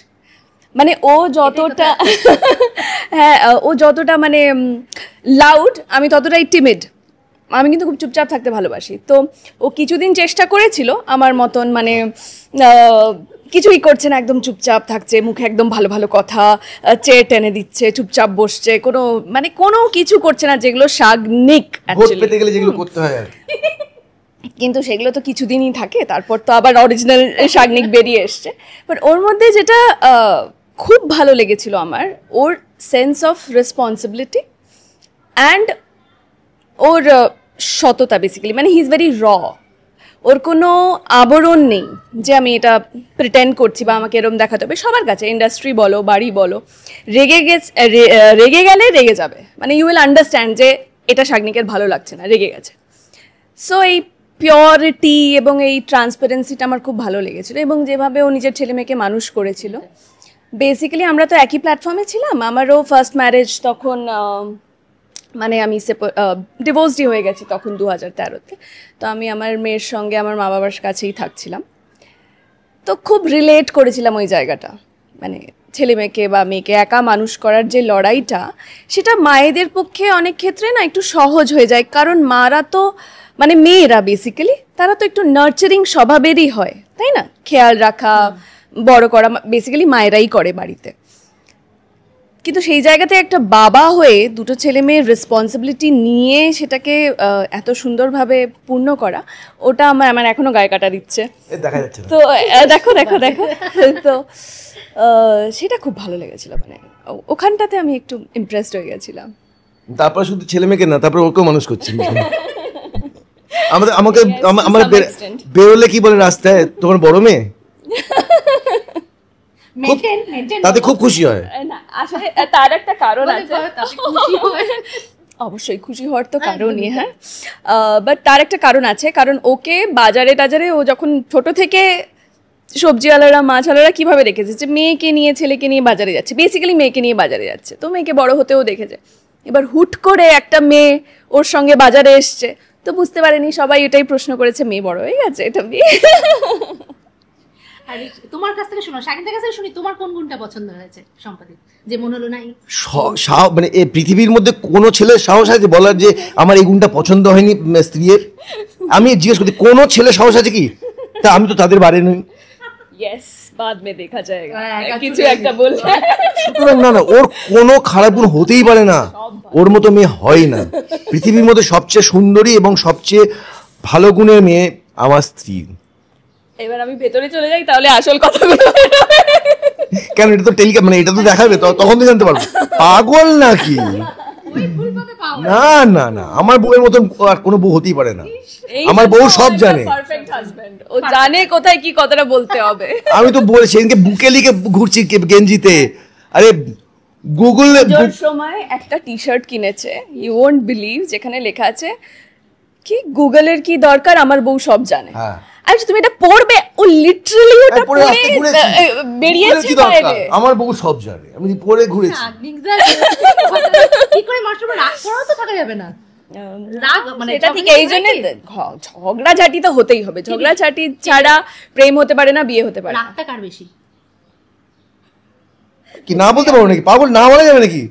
মানে ও যতটা হ্যাঁ, ও যতটা মানে লাউড, আমি ততটাই টিমিড। আমি কিন্তু খুব চুপচাপ থাকতে ভালোবাসি। তো ও কিছুদিন চেষ্টা করেছিল আমার মতন, মানে কিছুই করছে না, একদম চুপচাপ থাকছে, মুখে একদম ভালো ভালো কথা, চেয়ার টেনে দিচ্ছে, চুপচাপ বসছে, কোনো কিছু করছে না, যেগুলো শাগনিক পেতে গেলে যেগুলো করতে হয় আর। কিন্তু সেগুলো তো কিছুদিনই থাকে, তারপর তো আবার অরিজিনাল শাগনিক বেরিয়ে এসছে। বাট ওর মধ্যে যেটা খুব ভালো লেগেছিল আমার, ওর সেন্স অফ রেসপন্সিবিলিটি অ্যান্ড ওর সততা। বেসিক্যালি মানে হি ইজ ভেরি র, ওর কোনো আবরণ নেই যে আমি এটা প্রিটেন্ড করছি বা আমাকে এরম দেখাতে হবে সবার কাছে, ইন্ডাস্ট্রি বলো বাড়ি বলো। রেগে গেলে রেগে যাবে, মানে ইউ উইল আন্ডারস্ট্যান্ড যে এটা শাগনিকের ভালো লাগছে না, রেগে গেছে। সো এই পিওরিটি এবং এই ট্রান্সপারেন্সিটা আমার খুব ভালো লেগেছিলো, এবং যেভাবে ও নিজের ছেলে মেয়েকে মানুষ করেছিল। বেসিক্যালি আমরা তো একই প্ল্যাটফর্মে ছিলাম, আমারও ফার্স্ট ম্যারেজ তখন, মানে আমি ডিভোর্সডই হয়ে গেছি তখন 2013-তে। তো আমি আমার মেয়ের সঙ্গে আমার মা বাবার কাছেই থাকছিলাম, তো খুব রিলেট করেছিলাম ওই জায়গাটা। মানে ছেলে মেয়েকে বা মেয়েকে একা মানুষ করার যে লড়াইটা, সেটা মায়েদের পক্ষে অনেক ক্ষেত্রে না একটু সহজ হয়ে যায়, কারণ মারা তো মানে মেয়েরা বেসিক্যালি তারা তো একটু নার্চারিং স্বভাবেরই হয়, তাই না? খেয়াল রাখা, বড় করা বেসিক্যালি মায়েরাই করে বাড়িতে। কিন্তু সেই জায়গাতে একটা বাবা হয়ে দুটো ছেলে মেয়ের রেসপন্সিবিলিটি নিয়ে সেটাকে এত সুন্দরভাবে পূর্ণ করা, ওটা আমার এখনো গায়ে কাটা দিচ্ছে। তো দেখো তো সেটা খুব ভালো লেগেছিল, মানে ওখানটাতে আমি একটু ইমপ্রেসড হয়ে গেছিলাম। তারপর শুধু ছেলে মেয়েকে না, তারপর ওকেও মানুষ করছি। আমাকে বেরোলে কি বলে রাস্তায়, তোমার বড় মেয়ে, তাতে খুব খুশি হয়। না আসলে তার একটা কারণ আছে, অবশ্যই খুশি হওয়ার তো কারণই, হ্যাঁ, বাট তার একটা কারণ আছে। কারণ ওকে বাজারে টাজারে ও যখন ছোট থেকে সবজিওয়ালারা মাছওয়ালারা কীভাবে রেখেছে যে মেয়েকে নিয়ে ছেলেকে নিয়ে বাজারে যাচ্ছে, বেসিক্যালি মেয়েকে নিয়ে বাজারে যাচ্ছে, তো মেয়েকে বড় হতেও দেখেছে। এবার হুট করে একটা মেয়ে ওর সঙ্গে বাজারে এসছে, তো বুঝতে পারেনি, সবাই এটাই প্রশ্ন করেছে মেয়ে বড় হয়ে গেছে, এটা মেয়ে। তোমার কাছ থেকে শোনো, শাগনিকদার কাছ থেকে শুনি, তোমার কোন গুণটা পছন্দ হয়েছে সম্পাদিত, যে মনে হলো না মানে এই পৃথিবীর মধ্যে কোনো ছেলের সাহস আছে বলার যে আমার এই গুণটা পছন্দ হয়নি স্ত্রীর? আমি জিজ্ঞেস করছি কোনো ছেলে সাহস আছে কি? তা আমি তো তাদের বারে নই। ইয়েস, बाद में देखा जाएगा একা কিছু চলে একটা বললে সুতরাং না না, ওর কোনো খারাপ গুণ হতেই পারে না, ওর মতো মেয়ে হয় না। পৃথিবীর মধ্যে সবচেয়ে সুন্দরী এবং সবচেয়ে ভালো গুণের মেয়ে আমার স্ত্রী। এবার আমি ভেতরে চলে যাই তাহলে আসল কথাগুলো বেরোবে। কেন, এটা তো টেলিকাস্ট, মানে এটা তো দেখাবে, তখন তো জানতে পারবো। পাগল নাকি? না না না, আমার বউয়ের মতন আর কোনো বউ হতেই পারে না। আমার বউ সব জানে। পারফেক্ট হাজবেন্ড, ও জানে কোথায় কি কথাটা বলতে হবে। আমি তো বলে সেদিনকে বুকে লিখে ঘুরছি গেঞ্জিতে। আরে গুগলে পুজোর সময় একটা টি শার্ট কিনেছে, ইউ ওয়ন্ট বিলিভ, যেখানে লেখা আছে কি গুগলের কি দরকার, আমার বউ সব জানে। হ্যাঁ। আচ্ছা তুমি এটা পড়বে, ও লিটারালি ওটা পরে পড়ে রাস্তায় ঘুরেছি। বেরিয়েছে কি দরকার? বাইরে। আমার বউ সব জানে, আমি পরে ঘুরেছি। কি করে মাস্টার রাগ করাও তো থাকা যাবে না, রাগ মানে এটা ঠিক, এই জন্য ঝগড়াঝাটি তো হতেই হবে, ঝগড়াঝাটি ছাড়া প্রেম হতে পারে না, বিয়ে হতে পারে না। রাগটা কার বেশি? কি না বলতে পারবো নাকি? পাগল না বলা যাবে নাকি?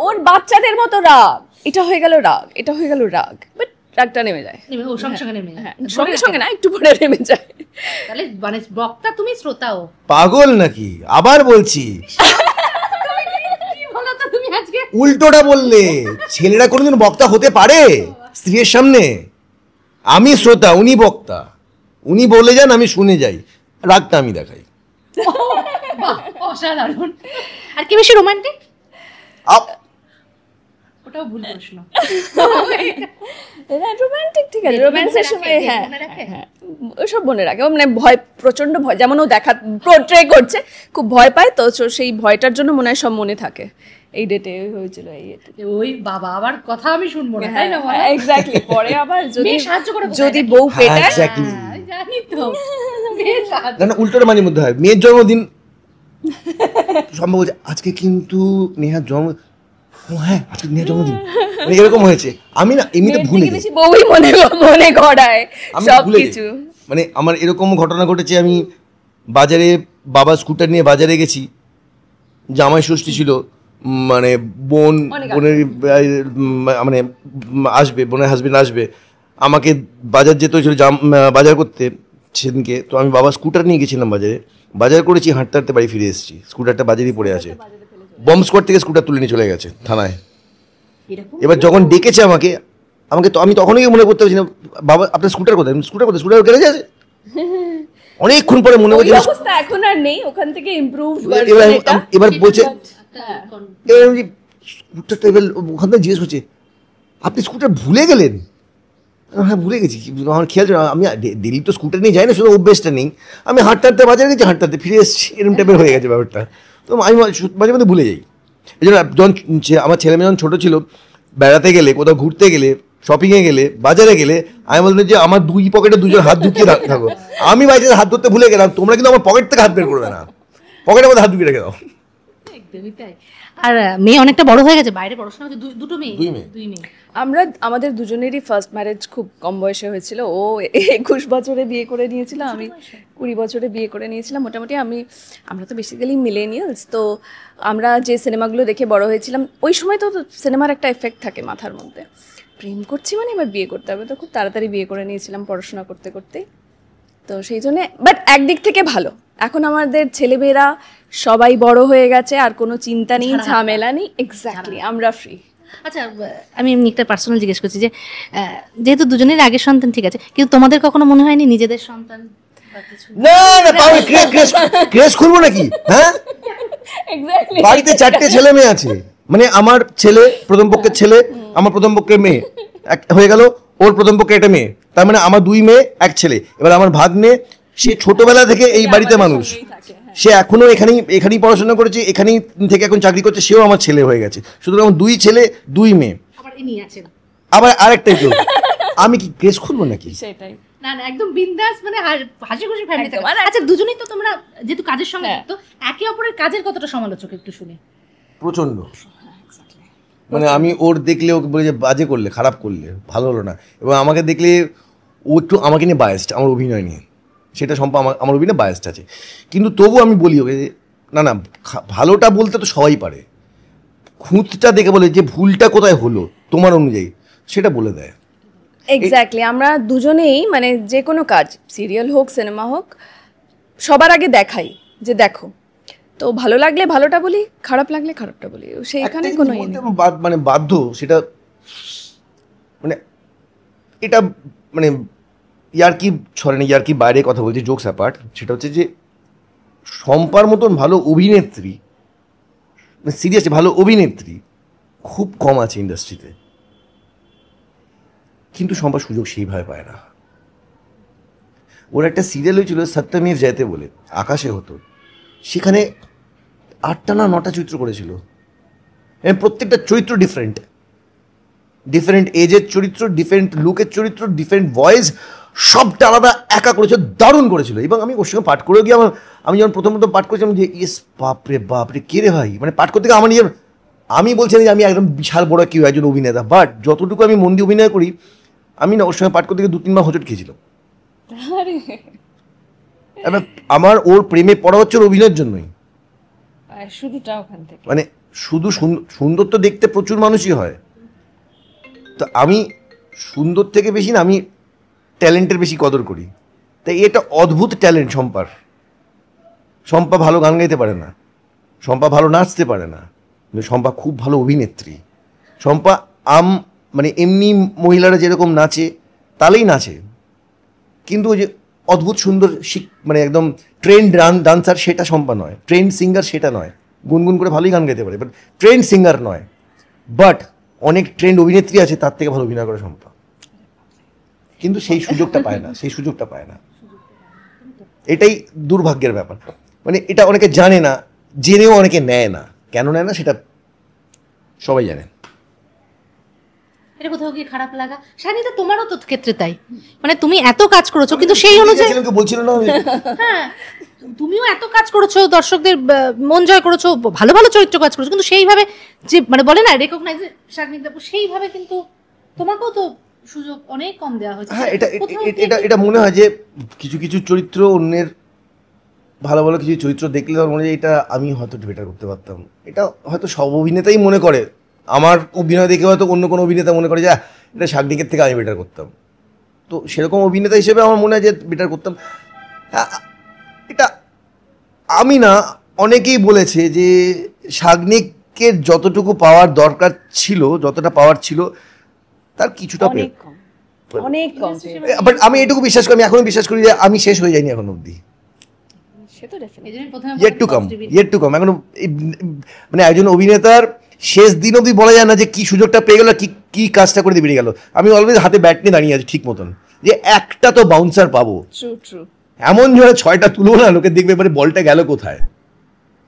ওর বাচ্চাদের মতো রাগ, এটা হয়ে গেল রাগ, এটা হয়ে গেল রাগ, বাট রাগটা নেমে যায়। ও সঙ্গে সঙ্গে নেমে যায়। হ্যাঁ, সঙ্গে সঙ্গে না, একটু পরে নেমে যায়। তাহলে মানে বক্তা তুমি, শ্রোতাও। পাগল নাকি? আবার বলছি, কি বলো তো তুমি আজকে? উল্টোটা বললে। ছেলেরা কোনোদিন বক্তা হতে পারে স্ত্রীর সামনে? আমি শ্রোতা, উনি বক্তা। উনি বলে যান, আমি শুনে যাই, রাগটা আমি দেখাই। বাহ, অসাধারণ। আর কি বেশি রোমান্টিক? ওটাও ভুল প্রশ্ন। রোমান্টিক ঠিক আছে, রোম্যান্সের সময় হ্যাঁ মনে রাখে? হ্যাঁ ওসব মনে রাখে। ও মানে ভয়, প্রচন্ড ভয়, যেমন ও পোর্ট্রে করছে, খুব ভয় পায় তো, সেই ভয়টার জন্য মনে হয় সব মনে থাকে। এই ডেটে হয়েছিল, এই ওই বাবা, আবার কথা আমি শুনবো না, তাই না? এক্স্যাক্টলি। পরে আবার যদি মেয়ে সাহায্য করে কোথায় যদি নাকি? বউ পেটায়, Exactly. জানি তো, মেয়ে সাহায্য। না না, উল্টোটা মাঝে মধ্যে হয়। মেয়ের জন্মদিন সম্ভব হচ্ছে, আজকে কিন্তু নেহার জন্ম, ও হ্যাঁ আজকে নেহার জন্মদিন, মানে এরকম হয়েছে। আমি না এমনিতে মেয়ের ভুলে থেকে যাই, বেশি বউই মনে গড়ায় আমি সব ভুলে কিছু। যাই। মানে আমার এরকম ঘটনা ঘটেছে, আমি বাজারে, বাবা স্কুটার নিয়ে বাজারে গেছি, জামাই ষষ্ঠী ছিল, মানে বোনের মানে আসবে, বোনের হাজবেন্ড আসবে, আমাকে বাজার যেতে হয়েছিল বাজার করতে সেদিনকে। তো আমি বাবা স্কুটার নিয়ে গেছিলাম বাজারে, বাজার করেছি, হাঁটতে হাঁটতে বাড়ি ফিরে এসেছি, স্কুটারটা বাজারেই পড়ে আছে। বম্ব স্কোয়াড থেকে স্কুটার তুলে নিয়ে চলে গেছে থানায়। এবার যখন ডেকেছে আমাকে তো আমি তখনই মনে করতে পারছি না, বাবা আপনার স্কুটার কোথায়? স্কুটার গ্যারেজে আছে। অনেকক্ষণ পরে মনে ওই করছি, অবস্থা এখন আর নেই, ওখান থেকে ইমপ্রুভ। এবার বলছে, এবার আমি স্কুটারটা, এবার ওখান থেকে জিজ্ঞেস করছে, আপনি স্কুটার ভুলে গেলেন? হ্যাঁ ভুলে গেছি, আমার খেয়াল ছিল, আমি ডেলি তো স্কুটার নিয়ে যাই না, শুধু অভ্যেসটা নেই। আমি হাঁটতে হাঁটতে বাজারে গেছি, হাঁটতে হাঁটতে ফিরে এসেছি, এরকম টাইপের হয়ে গেছে ব্যাপারটা। তো আমি মাঝে মধ্যে ভুলে যাই। এই জন্য যখন আমার ছেলে মেয়ে যখন ছোটো ছিল, বেড়াতে গেলে, কোথাও ঘুরতে গেলে, শপিংয়ে গেলে, বাজারে গেলে, আমি বলতাম যে আমার দুই পকেটে দুজন হাত ঢুকিয়ে থাকো। আমি বাইরে হাত ধরতে ভুলে গেলাম, তোমরা কিন্তু আমার পকেট থেকে হাত বের করবে না, পকেটের মধ্যে হাত ঢুকিয়ে রেখে দাও। একদমই তাই। আর মেয়ে অনেকটা বড় হয়ে গেছে, বাইরে পড়াশোনা হচ্ছে, দুটো মেয়ে। দুই মেয়ে। আমাদের দুজনেরই ফার্স্ট ম্যারেজ খুব কম বয়সে হয়েছিল। ও 21 বছরে বিয়ে করে নিয়েছিল, আমি 20 বছরে বিয়ে করে নিয়েছিলাম। মোটামুটি আমরা তো বেসিক্যালি মিলেনিয়ালস, তো আমরা যে সিনেমাগুলো দেখে বড় হয়েছিলাম, ওই সময় তো সিনেমার একটা এফেক্ট থাকে মাথার মধ্যে, প্রেম করছি মানে এবার বিয়ে করতে হবে, তো খুব তাড়াতাড়ি বিয়ে করে নিয়েছিলাম পড়াশোনা করতে করতেই। তো সেই জন্যে, বাট একদিক থেকে ভালো, এখন আমাদের ছেলেমেয়েরা সবাই বড় হয়ে গেছে, আর কোনো চিন্তা নেই, ঝামেলা নেই। এক্স্যাক্টলি, আমরা ফ্রি। আচ্ছা, আমি এমনি একটা পার্সোনাল জিজ্ঞেস করছি যে যেহেতু দুজনের আগের সন্তান ঠিক আছে, কিন্তু তোমাদের কখনো মনে হয়নি নিজেদের সন্তান বা কিছু? না না, পাগল, ক্রেজ খুলবো নাকি? হ্যাঁ, এক্স্যাক্টলি। বাড়িতে 4টে ছেলে মেয়ে আছে, মানে আমার ছেলে, প্রথম পক্ষের ছেলে, আমার প্রথম পক্ষের মেয়ে হয়ে গেল, ওর প্রথম পক্ষে একটা মেয়ে, তার মানে আমার 2 মেয়ে 1 ছেলে। এবার আমার ভাগ্নে, সে ছোটবেলা থেকে এই বাড়িতে মানুষ, সে এখনো এখানেই পড়াশোনা করেছে, এখানেই থেকে এখন চাকরি করছে, সেও আমার ছেলে হয়ে গেছে। সুতরাং আমার 2 ছেলে 2 মেয়ে, আবার ইনি আছেন, আবার আরেকটাই কেউ। আমি কি কেস খুলবো নাকি? সেটাই। না না, একদম বিন্দাস, মানে হাসি খুশি ফ্যামিলি একদম। থাকে। আচ্ছা, দুজনেই তো তোমরা যেহেতু কাজের সঙ্গে যুক্ত, একে অপরের কাজের কতটা সমালোচক একটু শুনে? প্রচন্ড। মানে আমি ওর দেখলে ওকে বলি যে বাজে করলে, খারাপ করলে, ভালো হলো না, এবং আমাকে দেখলে ও একটু আমাকে নিয়ে বায়াসড, আমার অভিনয় নিয়ে, সেটা আমার অভিনয় বায়াসড আছে। কিন্তু তবু আমি বলি ওকে, না না, ভালোটা বলতে তো সবাই পারে, খুঁতটা দেখে বলে যে ভুলটা কোথায় হলো তোমার অনুযায়ী, সেটা বলে দেয়। এক্স্যাক্টলি, আমরা দুজনেই মানে যে কোনো কাজ, সিরিয়াল হোক, সিনেমা হোক, সবার আগে দেখাই যে দেখো, তো ভালো লাগলে ভালোটা বলি, খারাপ লাগলে খারাপটা বলি, সেইখানে কোনো ইয়ে নেই। মানে বাধ্য সেটা, মানে এটা মানে ইয়ার্কি ছড়ে না, ইয়ার্কি বাইরে কথা বলছি, জোকস অ্যাপার্ট, সেটা হচ্ছে যে শম্পার মতন ভালো অভিনেত্রী, সিরিয়াসলি ভালো অভিনেত্রী খুব কম আছে ইন্ডাস্ট্রিতে, কিন্তু শম্পা সুযোগ সেইভাবে পায় না। ওর একটা সিরিয়াল হয়েছিল সত্যমেব জয়তে বলে, আকাশে হতো, সেখানে 8টা না 9টা চরিত্র করেছিল, প্রত্যেকটা চরিত্র ডিফারেন্ট, ডিফারেন্ট এজের চরিত্র, ডিফারেন্ট লুকের চরিত্র, ডিফারেন্ট ভয়েস, সবটা আলাদা একা করেছিল, দারুণ করেছিল। এবং আমি ওর সঙ্গে পাঠ করেও গিয়ে আমি যখন প্রথম পাঠ করেছিলাম যে ইয়েস বাপরে বাপরে কে রে ভাই, মানে পাঠ করতে গিয়ে আমার নিজের, আমি বলছি না যে আমি একদম বিশাল বড় কেউ একজন অভিনেতা, বাট যতটুকু আমি মন দিয়ে অভিনয় করি, আমি না ওর সঙ্গে পাঠ করতে গিয়ে 2-3 বার হোঁচট খেয়েছিলাম। আমার ওর প্রেমে পড়া হচ্ছে ওর অভিনয়ের জন্যই, শুধুটা ওখান থেকে, মানে শুধু সুন্দর তো দেখতে প্রচুর মানুষই হয়, তো আমি সুন্দর থেকে বেশি না, আমি ট্যালেন্টের বেশি কদর করি। তাই এটা অদ্ভুত ট্যালেন্ট শম্পার। শম্পা ভালো গান গাইতে পারে না, শম্পা ভালো নাচতে পারে না, কিন্তু শম্পা খুব ভালো অভিনেত্রী। শম্পা মানে এমনি মহিলারা যেরকম নাচে তালেই নাচে, কিন্তু ওই যে অদ্ভুত সুন্দর মানে একদম ট্রেন্ড ডান্সার সেটা শম্পা নয়, ট্রেন্ড সিঙ্গার সেটা নয়, গুনগুন করে ভালোই গান গাইতে পারে, বাট ট্রেন্ড সিঙ্গার নয়। বাট অনেক ট্রেন্ড অভিনেত্রী আছে তার থেকে ভালো অভিনয় করে শম্পা, কিন্তু সেই সুযোগটা পায় না, সেই সুযোগটা পায় না, এটাই দুর্ভাগ্যের ব্যাপার। মানে এটা অনেকে জানে না, জেনেও অনেকে নেয় না, কেন নেয় না সেটা সবাই জানে। এটা কোথাও গিয়ে খারাপ লাগা, শানিতা তোমারও তো ক্ষেত্রে তাই, মানে তুমি এত কাজ করেছো কিন্তু সেই অনুযায়ী বলছিল না, হ্যাঁ তুমিও এত কাজ করেছো, দর্শকদের মন জয় করেছো, ভালো ভালো চরিত্র কাজ করেছো, কিন্তু সেইভাবে যে মানে বলে না রেকগনাইজ শাগনিক সেইভাবে কিন্তু তোমাকেও তো সুযোগ অনেক কম দেওয়া হয়েছে। হ্যাঁ, এটা মনে হয় যে কিছু কিছু চরিত্র, অন্যের ভালো ভালো কিছু চরিত্র দেখলে আমার মনে হয় এটা আমি হয়তো বেটার করতে পারতাম। এটা হয়তো সব অভিনেতাই মনে করে, আমার অভিনয় দেখে হয়তো অন্য কোনো অভিনেতা মনে করে যে এটা শাগনিকের থেকে আমি বেটার করতাম, তো সেরকম অভিনেতা হিসেবে আমার মনে হয় যে বেটার করতাম। এটা আমি না, অনেকেই বলেছে যে শাগনিকের যতটুকু পাওয়ার দরকার ছিল, যতটা পাওয়ার ছিল তার কিছুটা অনেক কম, অনেক কম। বাট আমি এটুকু বিশ্বাস করি, আমি এখনো বিশ্বাস করি যে আমি শেষ হয়ে যাইনি এখন অবধি, সে তো ডেফিনেটলি ইয়েট টু কাম। এখনো মানে একজন অভিনেতার শেষ দিন অবধি বলা যায় না যে কি সুযোগটা পেয়ে গেল, কি কাজটা করে দিয়ে বেরিয়ে গেল। আমি অলওয়েজ হাতে ব্যাট নিয়ে দাঁড়িয়ে আছি ঠিক মতন, যে একটা তো বাউন্সার পাবো, ট্রু এমন ধরে 6টা তুলবো না, লোকে দেখবে এবারে বলটা গেল কোথায়।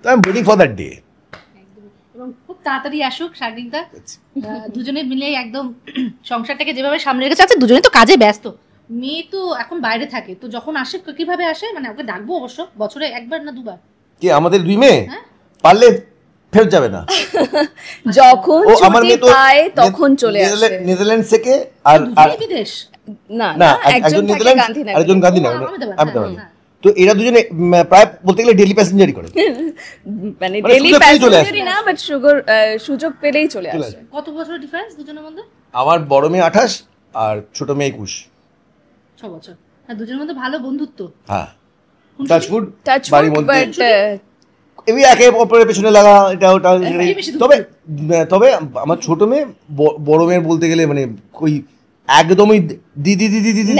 তো I am waiting for that day. এবং খুব তাড়াতাড়ি আসুক শাগনিকদা, দুজনে মিলে একদম সংসারটাকে যেভাবে সামনে রেখেছে। আচ্ছা দুজনে তো কাজে ব্যস্ত, মেয়ে তো এখন বাইরে থাকে, তো যখন আসে কিভাবে আসে, মানে ওকে ডাকবো অবশ্য বছরে 1বার না 2বার? কি আমাদের 2 মেয়ে পারলে ফেরত যাবে না, যখন ছুটি পায় তখন চলে আসে নেদারল্যান্ডস থেকে। আর বিদেশ না, একজন নেদারল্যান্ডস আরেকজন গান্ধীনগর, আহমেদাবাদ। তো এরা দুজনে প্রায় বলতে গেলে ডেইলি প্যাসেঞ্জারই করে, মানে ডেইলি প্যাসেঞ্জারই না, বাট সুযোগ পেলেই চলে আসে। কত বছর ডিফারেন্স দুজনের মধ্যে? আমার বড় মেয়ে 28 আর ছোট মেয়ে 21, 6 বছর। আর দুজনের মধ্যে ভালো বন্ধুত্ব। হ্যাঁ, টাচফুড টাচফুড, বাড়ির মধ্যে বাট এমনি একে অপরের পেছনে লাগা, এটা ওটা। তবে আমার ছোট মেয়ে বড় মেয়ের বলতে গেলে মানে ওই একদমই দিদি দিদি দিদি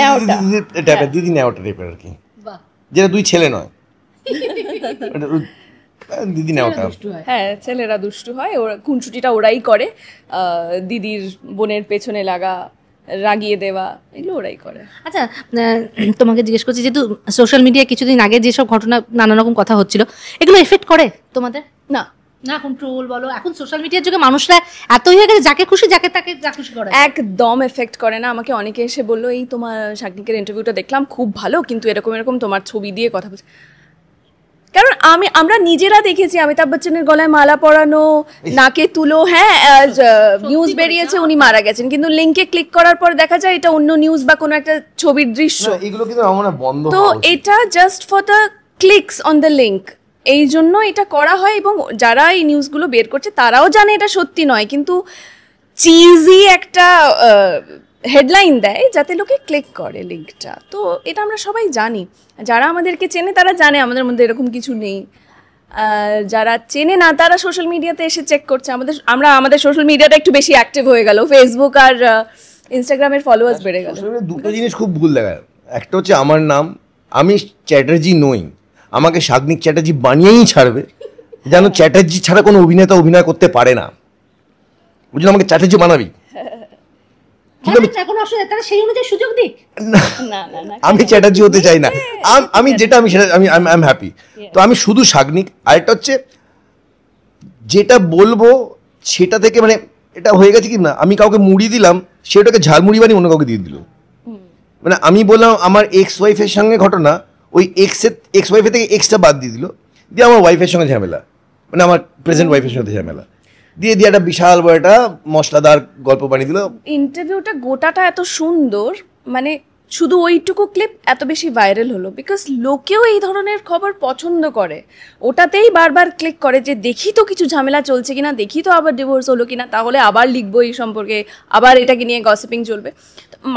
টাইপের, দিদি নেওয়াটা টাইপের আর কি, যেটা 2 ছেলে নয়, দিদি নেওয়াটা। হ্যাঁ, ছেলেরা দুষ্টু হয়, ওরা খুনসুটিটা ওরাই করে, দিদির বোনের পেছনে লাগা, রাগিয়ে দেওয়া, এগুলো ওরাই করে। আচ্ছা তোমাকে জিজ্ঞেস করছি, যেহেতু সোশ্যাল মিডিয়ায় কিছুদিন আগে যেসব ঘটনা, নানা রকম কথা হচ্ছিল, এগুলো এফেক্ট করে তোমাদের? না না, এখন ট্রোল বলো, এখন সোশ্যাল মিডিয়ার যুগে মানুষরা এতই হয়ে গেছে, যাকে খুশি যাকে তাকে যা খুশি করে, একদম এফেক্ট করে না। আমাকে অনেকে এসে বললো, এই তোমার শাগনিকের ইন্টারভিউটা দেখলাম, খুব ভালো, কিন্তু এরকম এরকম তোমার ছবি দিয়ে কথা বলছে। কারণ আমরা নিজেরা দেখেছি অমিতাভ বচ্চনের গলায় মালা পরানো, নাকে তুলো, হ্যাঁ নিউজ বেরিয়েছে উনি মারা গেছেন, কিন্তু লিঙ্কে ক্লিক করার পর দেখা যায় এটা অন্য নিউজ বা কোনো একটা ছবির দৃশ্য। এগুলো কিন্তু আমার বন্ধ, তো এটা just for the clicks on the link, এই জন্য এটা করা হয়। এবং যারা এই নিউজগুলো বের করছে তারাও জানে এটা সত্যি নয়, কিন্তু চিজি একটা হেডলাইন দেয় যাতে লোকে ক্লিক করে লিঙ্কটা। তো এটা আমরা সবাই জানি, যারা আমাদেরকে চেনে তারা জানে আমাদের মধ্যে এরকম কিছু নেই। যারা চেনে না তারা সোশ্যাল মিডিয়াতে এসে চেক করছে। আমাদের সোশ্যাল মিডিয়াটা একটু বেশি অ্যাক্টিভ হয়ে গেল, ফেসবুক আর ইনস্টাগ্রামের ফলোয়ার্স বেড়ে গেল। দুটো জিনিস খুব ভুল দেখায়। একটা হচ্ছে আমার নাম, আমি চ্যাটার্জি নই, আমাকে শাগনিক চ্যাটার্জি বানিয়েই ছাড়বে, যেন চ্যাটার্জি ছাড়া কোনো অভিনেতা অভিনয় করতে পারে না, বুঝলি, আমাকে চ্যাটার্জি বানাবি। কোনো অসুবিধা, তারা সেই অনুযায়ী সুযোগ দিক। না না না, আমি চ্যাটার্জি হতে চাই না, আমি যেটা আমি সেটা আমি আই এম হ্যাপি। তো আমি শুধু শাগনিক। আরেকটা হচ্ছে যেটা বলবো সেটা থেকে মানে এটা হয়ে গেছে কি না, আমি কাউকে মুড়ি দিলাম, সেটাকে ঝালমুড়ি বানিয়ে অন্য কাউকে দিয়ে দিল। মানে আমি বললাম আমার এক্স ওয়াইফের সঙ্গে ঘটনা, ওই এক্স ওয়াইফের থেকে এক্সটা বাদ দিয়ে দিল, দিয়ে আমার ওয়াইফের সঙ্গে ঝামেলা, মানে আমার প্রেজেন্ট ওয়াইফের সঙ্গে ঝামেলা দিয়ে দিয়ে একটা বিশাল বড় একটা মশলাদার গল্প বানিয়ে দিল। ইন্টারভিউটা গোটাটা এত সুন্দর, মানে শুধু ওইটুকু ক্লিপ এত বেশি ভাইরাল হলো বিকজ লোকেও এই ধরনের খবর পছন্দ করে, ওটাতেই বারবার ক্লিক করে যে দেখি তো কিছু ঝামেলা চলছে কিনা, দেখি তো আবার ডিভোর্স হলো কিনা, তাহলে আবার লিখবো এই সম্পর্কে, আবার এটাকে নিয়ে গসিপিং চলবে।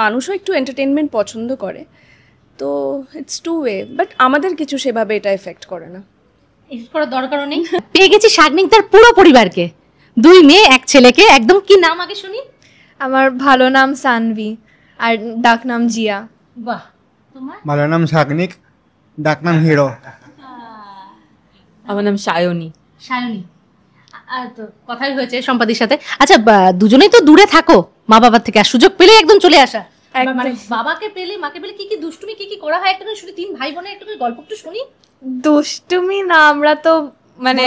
মানুষও একটু এন্টারটেনমেন্ট পছন্দ করে, তো ইটস টু ওয়ে, বাট আমাদের কিছু সেভাবে এটা এফেক্ট করে না। করার দরকারও নেই। পেয়ে গেছি শাগনিক তার পুরো পরিবারকে, 2 মেয়ে 1 ছেলেকে। একদম কি নাম আগে শুনি? আমার ভালো নাম সানভি আর ডাক নাম জিয়া। বাহ, তোমার? ভালো নাম শাগনিক, ডাক নাম হিরো। আমার নাম সায়নী। সায়নী। আর তো কথাই হয়েছে সম্পাদির সাথে। আচ্ছা, দুজনেই তো দূরে থাকো মা বাবার থেকে, আর সুযোগ পেলে একদম চলে আসা। মানে বাবাকে পেলে মাকে পেলে কি কি দুষ্টুমি কি কি করা হয় একটু শুনি, 3 ভাই বোনের একটু গল্প একটু শুনি। দুষ্টুমি না, আমরা তো মানে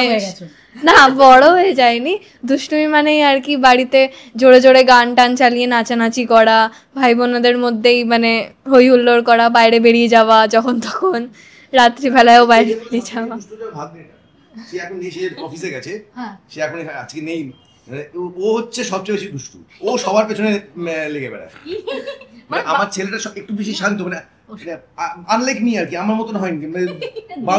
না বড় হয়ে যায়নি। দুষ্টুমি মানেই আর কি বাড়িতে জোরে জোরে গান টান চালিয়ে নাচানাচি করা, ভাই বোনদের মধ্যেই মানে হই হুল্লোড় করা, বাইরে বেরিয়ে যাওয়া যখন তখন, রাত্রিবেলায়ও বাইরে বেরিয়ে যাওয়া। সে এখন সে অফিসে গেছে, সে এখন আজকে নেই, ও হচ্ছে সবচেয়ে বেশি দুষ্টু, ও সবার পেছনে লেগে বেড়ায়। মানে আমার ছেলেটা একটু বেশি শান্ত, মানে আনলাইক মি আর কি, আমার মতন হয়নি।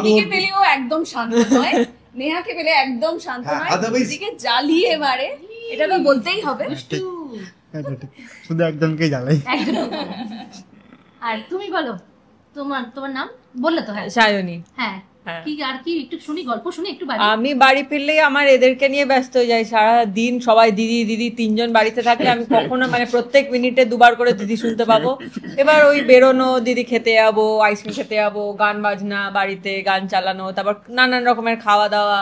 দিদিকে পেলেও একদম শান্ত নয়, নেহাকে পেলে একদম শান্ত নয়, দিদিকে জ্বালিয়ে মারে, এটা তো বলতেই হবে। শুধু একজনকেই জ্বালাই। আর তুমি বলো, তোমার নাম বললে তো? হ্যাঁ, সায়নী। হ্যাঁ, কি আর কি একটু শুনি, গল্প শুনি একটু। আমি বাড়ি ফিরলেই আমার এদেরকে নিয়ে ব্যস্ত হয়ে যাই সারা দিন। সবাই দিদি দিদি 3 জন বাড়িতে থাকলে আমি কখনো মানে প্রত্যেক মিনিটে 2 বার করে দিদি শুনতে পাবো। এবার ওই বেরোনো, দিদি খেতে যাবো, আইসক্রিম খেতে যাবো, গান বাজনা, বাড়িতে গান চালানো, তারপর নানান রকমের খাওয়া দাওয়া,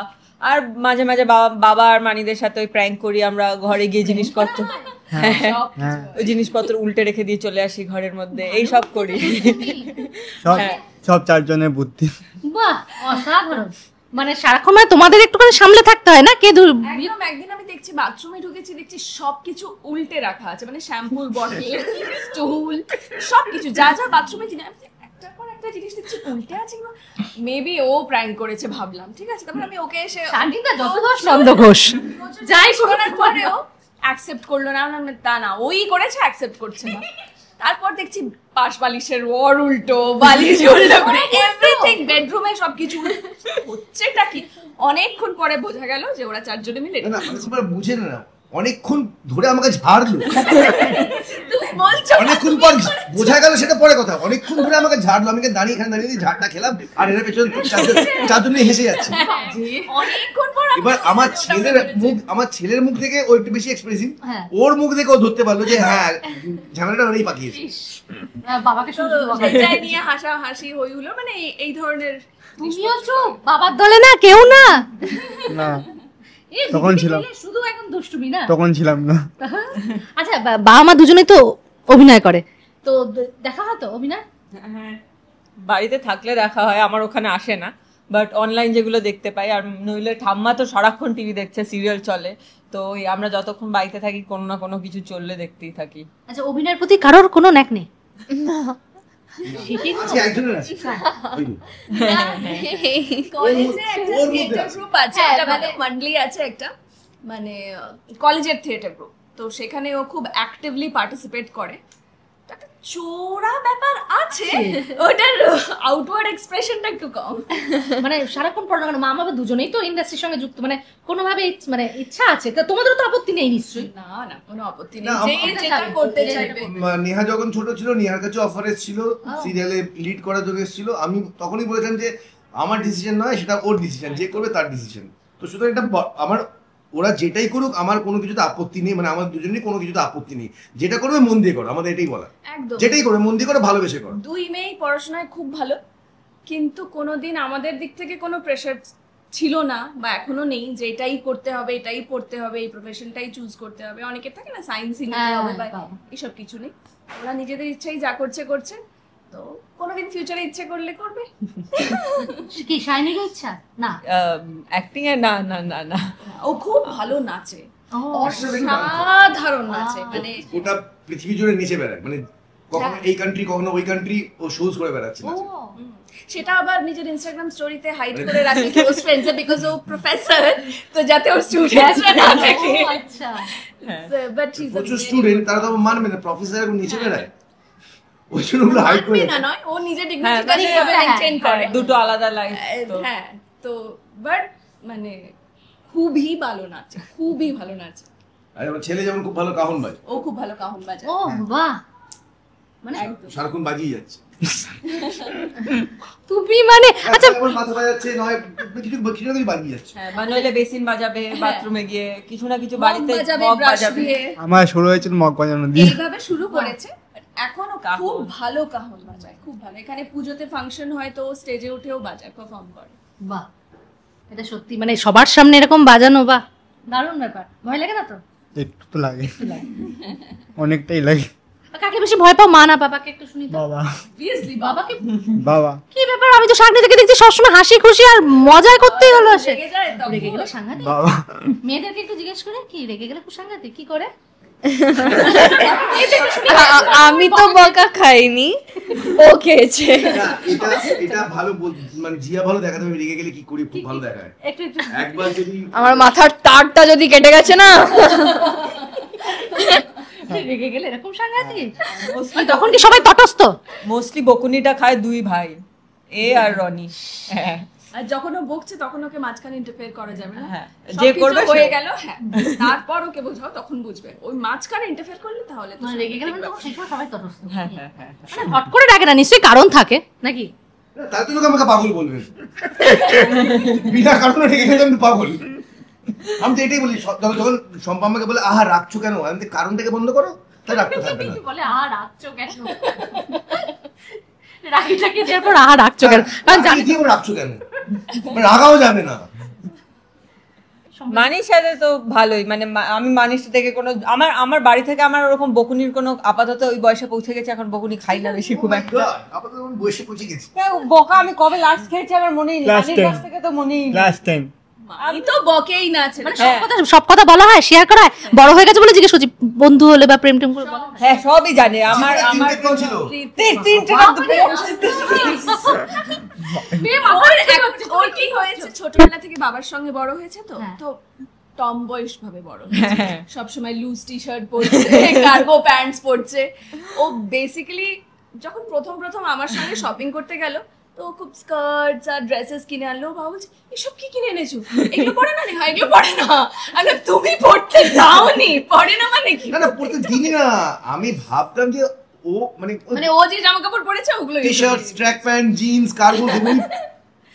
আর মাঝে মাঝে বাবা আর মানিদের সাথে ওই প্র্যাঙ্ক করি আমরা, ঘরে গিয়ে জিনিসপত্র ওই জিনিসপত্র উল্টে রেখে দিয়ে চলে আসি ঘরের মধ্যে, এই সব করি। সব 4 জনের বুদ্ধি। বাহ, অসাধারণ। মানে সারাক্ষণ মানে তোমাদের একটুখানি সামলে থাকতে হয় না? একদম। একদিন আমি দেখছি বাথরুমে ঢুকেছি, দেখছি সবকিছু উল্টে রাখা আছে, মানে শ্যাম্পুর বটল, স্টুল, সবকিছু যা যা বাথরুমে কিনে একটার পর একটা জিনিস দেখছি উল্টে আছে। মেবি ও প্র্যাঙ্ক করেছে ভাবলাম, ঠিক আছে। তারপর আমি ওকে এসে ঘোষ যাই করার পরেও অ্যাকসেপ্ট করলো না, তা না ওই করেছে, অ্যাকসেপ্ট করছে না। তারপর দেখছি পাশ বালিশের ওর উল্টো, বালিশ উল্টো করে এভরিথিং, বেডরুমে সবকিছু হচ্ছেটা কি। অনেকক্ষণ পরে বোঝা গেল যে ওরা 4 জনে মিলে বুঝে না, অনেকক্ষণ ধরে আমাকে ঝাড়লো। তুমি বলছো অনেকক্ষণ পর বোঝা গেল, সেটা পরে কথা। অনেকক্ষণ ধরে আমাকে ঝাড়লো, আমি দাঁড়িয়ে এখানে দাঁড়িয়ে ঝাড়টা খেলাম, আর এর পেছনে 4 জন হেসে যাচ্ছে। অনেকক্ষণ পর এবার আমার ছেলের মুখ থেকে ও একটু বেশি এক্সপ্রেসিভ, ওর মুখ দেখে ও ধরতে পারলো যে হ্যাঁ ঝামেলাটা ওরাই পাকিয়েছে। বাবাকে শুধু সেটাই নিয়ে হাসাহাসি হই হলো, মানে এই ধরনের। তুমিও চুপ, বাবার দলে না কেউ না? না, তখন ছিলাম, শুধু এখন দুষ্টুমি না, তখন ছিলাম না। আচ্ছা, বাবা মা দুজনেই তো অভিনয় করে, তো দেখা হয় তো অভিনয়? হ্যাঁ, বাড়িতে থাকলে দেখা হয়, আমার ওখানে আসে না, বাট অনলাইন যেগুলো দেখতে পাই। আর নইলে ঠাম্মা তো সারাক্ষণ টিভি দেখছে, সিরিয়াল চলে, তো আমরা যতক্ষণ বাড়িতে থাকি কোনো না কোনো কিছু চললে দেখতেই থাকি। আচ্ছা, অভিনয়ের প্রতি কারোর কোনো ন্যাক নেই? মানে কলেজের থিয়েটার গ্রুপ, তো সেখানে ও খুব অ্যাক্টিভলি পার্টিসিপেট করে। একটা চোরা ব্যাপার আছে, ওটার আউটওয়ার্ড এক্সপ্রেশনটা একটু কম। মানে সারাক্ষণ পড়ানো কেন? মা বাবা দুজনেই তো ইন্ডাস্ট্রির সঙ্গে যুক্ত, মানে কোনোভাবে মানে ইচ্ছা আছে তো? তোমাদেরও তো আপত্তি নেই নিশ্চয়ই? না না, কোনো আপত্তি নেই, যে যেটা করতে চাইবে। নেহা যখন ছোট ছিল, নেহার কাছে অফার এসেছিল সিরিয়ালে লিড করার জন্য এসেছিল, আমি তখনই বলেছিলাম যে আমার ডিসিশন নয়, সেটা ওর ডিসিশন, যে করবে তার ডিসিশন। তো সুতরাং এটা আমার, ওরা যেটাই করুক আমার কোনো কিছুতে আপত্তি নেই, মানে আমার দুজনেরই কোনো কিছুতে আপত্তি নেই, যেটা করবে মন দিয়ে করো, আমাদের এটাই বলা। একদম, যেটাই করবে মন দিয়ে করো, ভালোবেসে করো। দুই মেয়েই পড়াশোনায় খুব ভালো, কিন্তু কোনোদিন আমাদের দিক থেকে কোনো প্রেশার ছিল না বা এখনো নেই যে এটাই করতে হবে, এটাই পড়তে হবে, এই প্রফেশনটাই চুজ করতে হবে। অনেকের থাকে না সায়েন্সই নিতে হবে বা এসব কিছু নেই, ওরা নিজেদের ইচ্ছাই যা করছে করছে। তো কোনোদিন ফিউচারে ইচ্ছে করলে করবে। কি শাইনির ইচ্ছা? না, অ্যাক্টিং এ না না না না, ও খুব ভালো নাচে, অসাধারণ নাচে, মানে গোটা পৃথিবী জুড়ে নিচে বেড়ায়, মানে কখনো এই কান্ট্রি কখনো ওই কান্ট্রি ও শোজ করে বেড়াচ্ছে নাচে। সেটা আবার নিজের ইনস্টাগ্রাম স্টোরিতে হাইড করে রাখে ক্লোজ ফ্রেন্ডস এ, বিকজ ও প্রফেসর, তো যাতে ওর স্টুডেন্টসরা না দেখে। আচ্ছা, বাট শি ইজ প্রচুর স্টুডেন্ট, তারা তো মানবে না প্রফেসর এখন নিচে বেড়ায়, ওই জন্য ওগুলো হাইড করে না নয়, ও নিজের ডিগনিটিটা কিভাবে মেইনটেইন করে, দুটো আলাদা লাইফ। হ্যাঁ, তো বাট মানে খুবই ভালো নাচে, খুবই ভালো নাচে। আর আমার ছেলে যেমন খুব ভালো কাহন বাজে, ও খুব ভালো কাহন বাজায়। ও বাহ, মানে সারাক্ষণ বাজিয়ে যাচ্ছে। তুমি মানে আচ্ছা আমার মাথা বাজাচ্ছে, নয় কিছু কিছু না কিছু বাজিয়ে যাচ্ছে। হ্যাঁ, মানে হলে বেসিন বাজাবে, বাথরুমে গিয়ে কিছু না কিছু বাড়িতে বাজাবে, মগ ব্রাশ বাজাবে। দিয়ে, আমার শুরু হয়েছিল মগ বাজানো দিয়ে। এইভাবে শুরু করেছে, এখনো খুব ভালো কাহন বাজায়, খুব ভালো। এখানে পুজোতে ফাংশন হয় তো স্টেজে উঠেও বাজায়, পারফর্ম করে। বাহ, এটা সত্যি মানে সবার সামনে এরকম বাজানো, বাহ দারুণ ব্যাপার। ভয় লাগে না তো? একটু তো লাগে, অনেকটাই লাগে। কাকে বেশি ভয় পাও, মা না বাবাকে? একটু শুনি তো। বাবা। অবভিয়াসলি বাবাকে। বাবা কি ব্যাপার, আমি তো শাকনি থেকে দেখছি সবসময় হাসি খুশি আর মজাই করতেই হলো আসে। রেগে যায় তখন। রেগে গেলে সাংঘাতিক। বাবা মেয়েদেরকে একটু জিজ্ঞেস করে, কি রেগে গেলে খুব সাংঘাতিক, কি করে? আমি তো বকা খাইনি, ও খেয়েছে। না, এটা ভালো মানে জিয়া ভালো দেখাতে হবে, রেগে গেলে কি করি খুব ভালো দেখায়। একটু একটু একবার যদি আমার মাথার তারটা যদি কেটে গেছে না, রেগে গেলে এরকম সাংঘাতিক। তখন কি সবাই তটস্থ? মোস্টলি বকুনিটা খায় দুই ভাই, এ আর রনি। হ্যাঁ, আর যখন ও বকছে তখন ওকে মাঝখানে ইন্টারফেয়ার করা যাবে না। হ্যাঁ, যে যে করবে হয়ে সে। গেল, হ্যাঁ, তারপর ওকে বোঝাও, তখন বুঝবে। ওই মাঝখানে ইন্টারফেয়ার করলে তাহলে তো মানে রেগে গেলে মানে তখন সেই সময় সবাই তটস্থ। হ্যাঁ হ্যাঁ হ্যাঁ, মানে হট করে ডাকে না, নিশ্চয়ই কারণ থাকে নাকি? তাই তো লোক আমাকে পাগল বলবে, বিনা কারণে রেগে গেলে আমি পাগল। আমি তো এটাই বলি, যখন সম্পা আমাকে বলে আহা রাখছো কেন, আমি তো কারণটাকে বন্ধ করো, তাই রাখতে থাকবে না। বলে আহা রাখছো কেন, রাগিটাকে দেওয়ার পর আহা রাখছো কেন, কারণ জানি রাখছো কেন, রাগাও যাবে না। মানির সাথে তো ভালোই, মানে আমি মানির থেকে কোনো আমার বাড়ি থেকে আমার ওরকম বকুনির কোনো, আপাতত ওই বয়সে পৌঁছে গেছে, এখন বকুনি খাই না বেশি খুব একটা। আপাতত আমি বয়সে পৌঁছে গেছি। বকা আমি কবে লাস্ট খেয়েছি আমার মনেই নেই, Last মানির time. কাছ থেকে তো মনেই নেই। লাস্ট টাইম আমি তো বকেই না ছেলে। মানে সব কথা বলা হয়, শেয়ার করা হয়। বড় হয়ে গেছে বলে জিজ্ঞেস করছি, বন্ধু হলে বা প্রেম টেম করে বলা হয়? হ্যাঁ, সবই জানে। আমার ছিল ওর কি হয়েছে, ছোটবেলা থেকে বাবার সঙ্গে বড় হয়েছে তো, হ্যাঁ। তো টম বয়স ভাবে বড় হয়েছে, সবসময় লুজ টি শার্ট পরছে, কার্গো প্যান্টস পরছে। ও বেসিক্যালি যখন প্রথম আমার সঙ্গে শপিং করতে গেল, তো খুব স্কার্টস আর ড্রেসেস কিনে আনলো। বাবা বলছে এসব কি কিনে এনেছো, এগুলো পরে না, হ্যাঁ এগুলো পরে না। আরে তুমি পড়তে দাওনি, পরে না মানে কি? না পড়তে দিনি না, আমি ভাবতাম যে ও মানে ও যে জামা কাপড় পরেছে ওগুলো T shirt, track pant, jeans, cargo,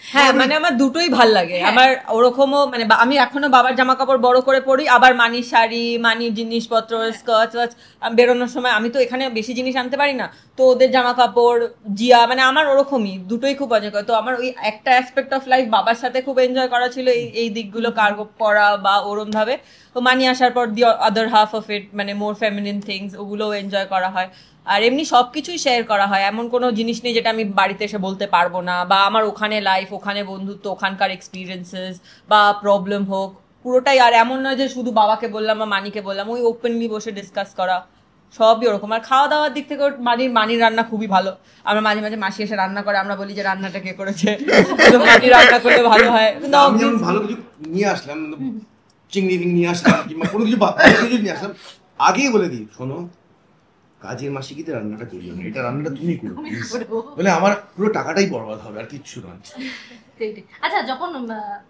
হ্যাঁ, মানে আমার দুটোই ভাল লাগে। আমার ওরকমও মানে আমি এখনো বাবার জামা কাপড় বড় করে পরি, আবার মানির শাড়ি, মানির জিনিসপত্র, স্কার্ট বেরোনোর সময় আমি তো এখানে বেশি জিনিস আনতে পারি না, তো ওদের জামা কাপড়, জিয়া, মানে আমার ওরকমই দুটোই খুব মজা করে। তো আমার ওই একটা অ্যাসপেক্ট অফ লাইফ বাবার সাথে খুব এনজয় করা ছিল, এই দিকগুলো, কার্গো পরা বা ওরম ভাবে। তো মানি আসার পর দি আদার হাফ অফ ইট, মানে মোর ফেমিনিন থিংস, ওগুলোও এনজয় করা হয়। আর এমনি সবকিছুই শেয়ার করা হয়, এমন কোনো জিনিস নেই যেটা আমি বাড়িতে এসে বলতে পারবো না, বা আমার ওখানে লাইফ, ওখানে বন্ধুত্ব, ওখানকার এক্সপিরিয়েন্সেস বা প্রবলেম হোক, পুরোটাই। আর এমন নয় যে শুধু বাবাকে বললাম বা মানিকে বললাম, ওই ওপেনলি বসে ডিসকাস করা, সবই ওরকম। আর খাওয়া দাওয়ার দিক থেকে মানির রান্না খুবই ভালো। আমরা মাঝে মাঝে মাসি এসে রান্না করে, আমরা বলি যে রান্নাটা কে করেছে, মানি রান্না করলে ভালো হয়। আমি যেমন ভালো কিছু নিয়ে আসলাম, চিংড়ি নিয়ে আসলাম কিংবা কোনো কিছু নিয়ে আসলাম, আগেই বলে দিই শোনো কাজের মাসিকিতে রান্নাটা করিও না, এটা রান্নাটা তুমি করো বলে আমার পুরো টাকাটাই বরবাদ হবে আর কিচ্ছু নয়। আচ্ছা, যখন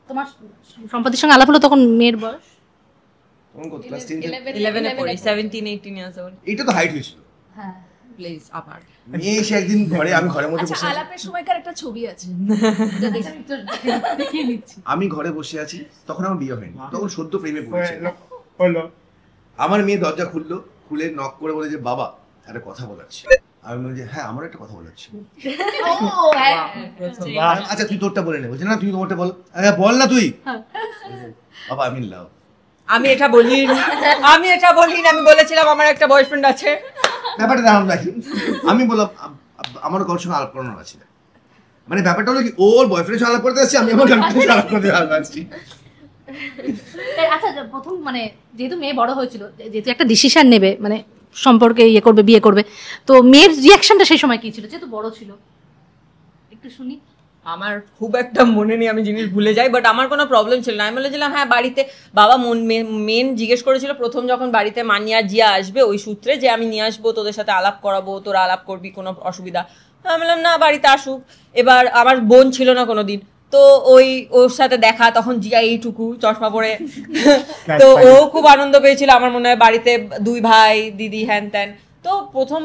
তোমার সম্পত্তির সঙ্গে আলাপ হলো তখন মেয়ের বয়স তখন কত ক্লাস 10 11 এ পড়ি, 17-18 ইয়ার্স ওল্ড। এটা তো হাইট হয়েছিল। হ্যাঁ প্লিজ আবার মেয়ে এসে একদিন আমি ঘরের মধ্যে আচ্ছা, বসে আছি, আলাপের সময়কার একটা ছবি আছে দেখিয়ে নিচ্ছি। আমি ঘরে বসে আছি, তখন আমার বিয়ে হয়নি, তখন সদ্য প্রেমে পড়েছে। হলো আমার মেয়ে দরজা খুলে নক করে বলে যে বাবা একটা কথা বলার ছিল। আমি বলি যে হ্যাঁ আমার একটা কথা বলার ছিল। আচ্ছা তুই তোরটা বলে নে। বলছে না তুমি তোমারটা বল। আরে বল না তুই। বাবা আমি লাভ। আমি এটা বলিনি, আমি বলেছিলাম আমার একটা বয়ফ্রেন্ড আছে। ব্যাপারটা দাঁড়ান রাখি, আমি বললাম আমার কারোর সঙ্গে আলাপ করানো আছে, মানে ব্যাপারটা হলো কি ওর বয়ফ্রেন্ডের সঙ্গে আলাপ করতে আসছি, আমি আমার গার্লফ্রেন্ডের সঙ্গে আলাপ করতে আসছি। আচ্ছা, প্রথম মানে যেহেতু মেয়ে বড় হয়েছিল, যেহেতু একটা ডিসিশন নেবে মানে সম্পর্কে ইয়ে করবে, বিয়ে করবে, তো মেয়ের রিয়াকশনটা সেই সময় কি ছিল যেহেতু বড় ছিল? একটু শুনি। আমার খুব একটা মনে নেই, আমি জিনিস ভুলে যাই, বাট আমার কোনো প্রবলেম ছিল না। আমি বলেছিলাম হ্যাঁ বাড়িতে বাবা মেন জিজ্ঞেস করেছিল প্রথম যখন বাড়িতে মানিয়া জিয়া আসবে ওই সূত্রে যে আমি নিয়ে আসবো, তোদের সাথে আলাপ করাবো, তোরা আলাপ করবি, কোনো অসুবিধা? আমি বললাম না বাড়িতে আসুক। এবার আমার বোন ছিল না কোনোদিন, তো ওর সাথে দেখা, তখন জিয়া এইটুকু চশমা পরে, তো ও খুব আনন্দ পেয়েছিল আমার মনে হয়, বাড়িতে দুই ভাই দিদি হ্যান ত্যান। তো প্রথম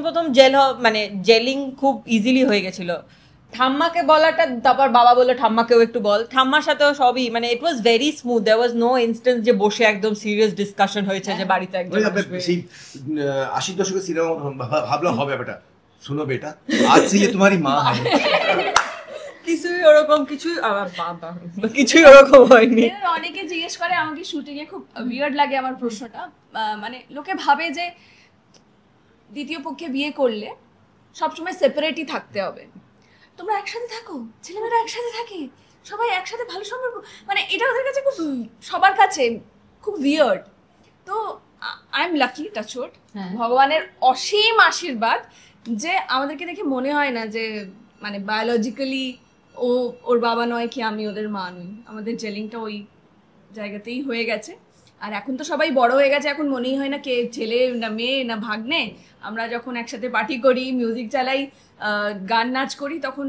মানে জেলিং খুব ইজিলি হয়ে গেছিল। ঠাম্মাকে বলাটা, তারপর বাবা বললো ঠাম্মাকেও একটু বল, ঠাম্মার সাথেও সবই মানে it was very smooth, there was no instance যে বসে একদম সিরিয়াস ডিসকাশন হয়েছে যে বাড়িতে একদম সেই 80 দশকের সিনেমা ভাবলাম হবে বেটা, শুনো বেটা আজ সে তোমারি মা হয়, কিছুই ওরকম কিছুই ওরকম হয়নি। অনেকে জিজ্ঞেস করে আমাকে শুটিং এ, খুব উইয়ার্ড লাগে আমার প্রশ্নটা, মানে লোকে ভাবে যে দ্বিতীয় পক্ষে বিয়ে করলে সবসময় সেপারেটই থাকতে হবে, তোমরা একসাথে থাকো, ছেলেমেয়েরা একসাথে থাকে, সবাই একসাথে ভালো সম্পর্ক, মানে এটা ওদের কাছে খুব, সবার কাছে খুব উইয়ার্ড। তো আই এম লাকি, টাচউড, ভগবানের অসীম আশীর্বাদ যে আমাদেরকে দেখে মনে হয় না যে মানে বায়োলজিক্যালি ওর বাবা নয় কি আমি ওদের মা নই, আমাদের জেলিংটা ওই জায়গাতেই হয়ে গেছে। আর এখন তো সবাই বড় হয়ে গেছে, এখন মনেই হয় না কে ছেলে না মেয়ে না ভাগ্নে। আমরা যখন একসাথে পার্টি করি, মিউজিক চালাই, গান নাচ করি, তখন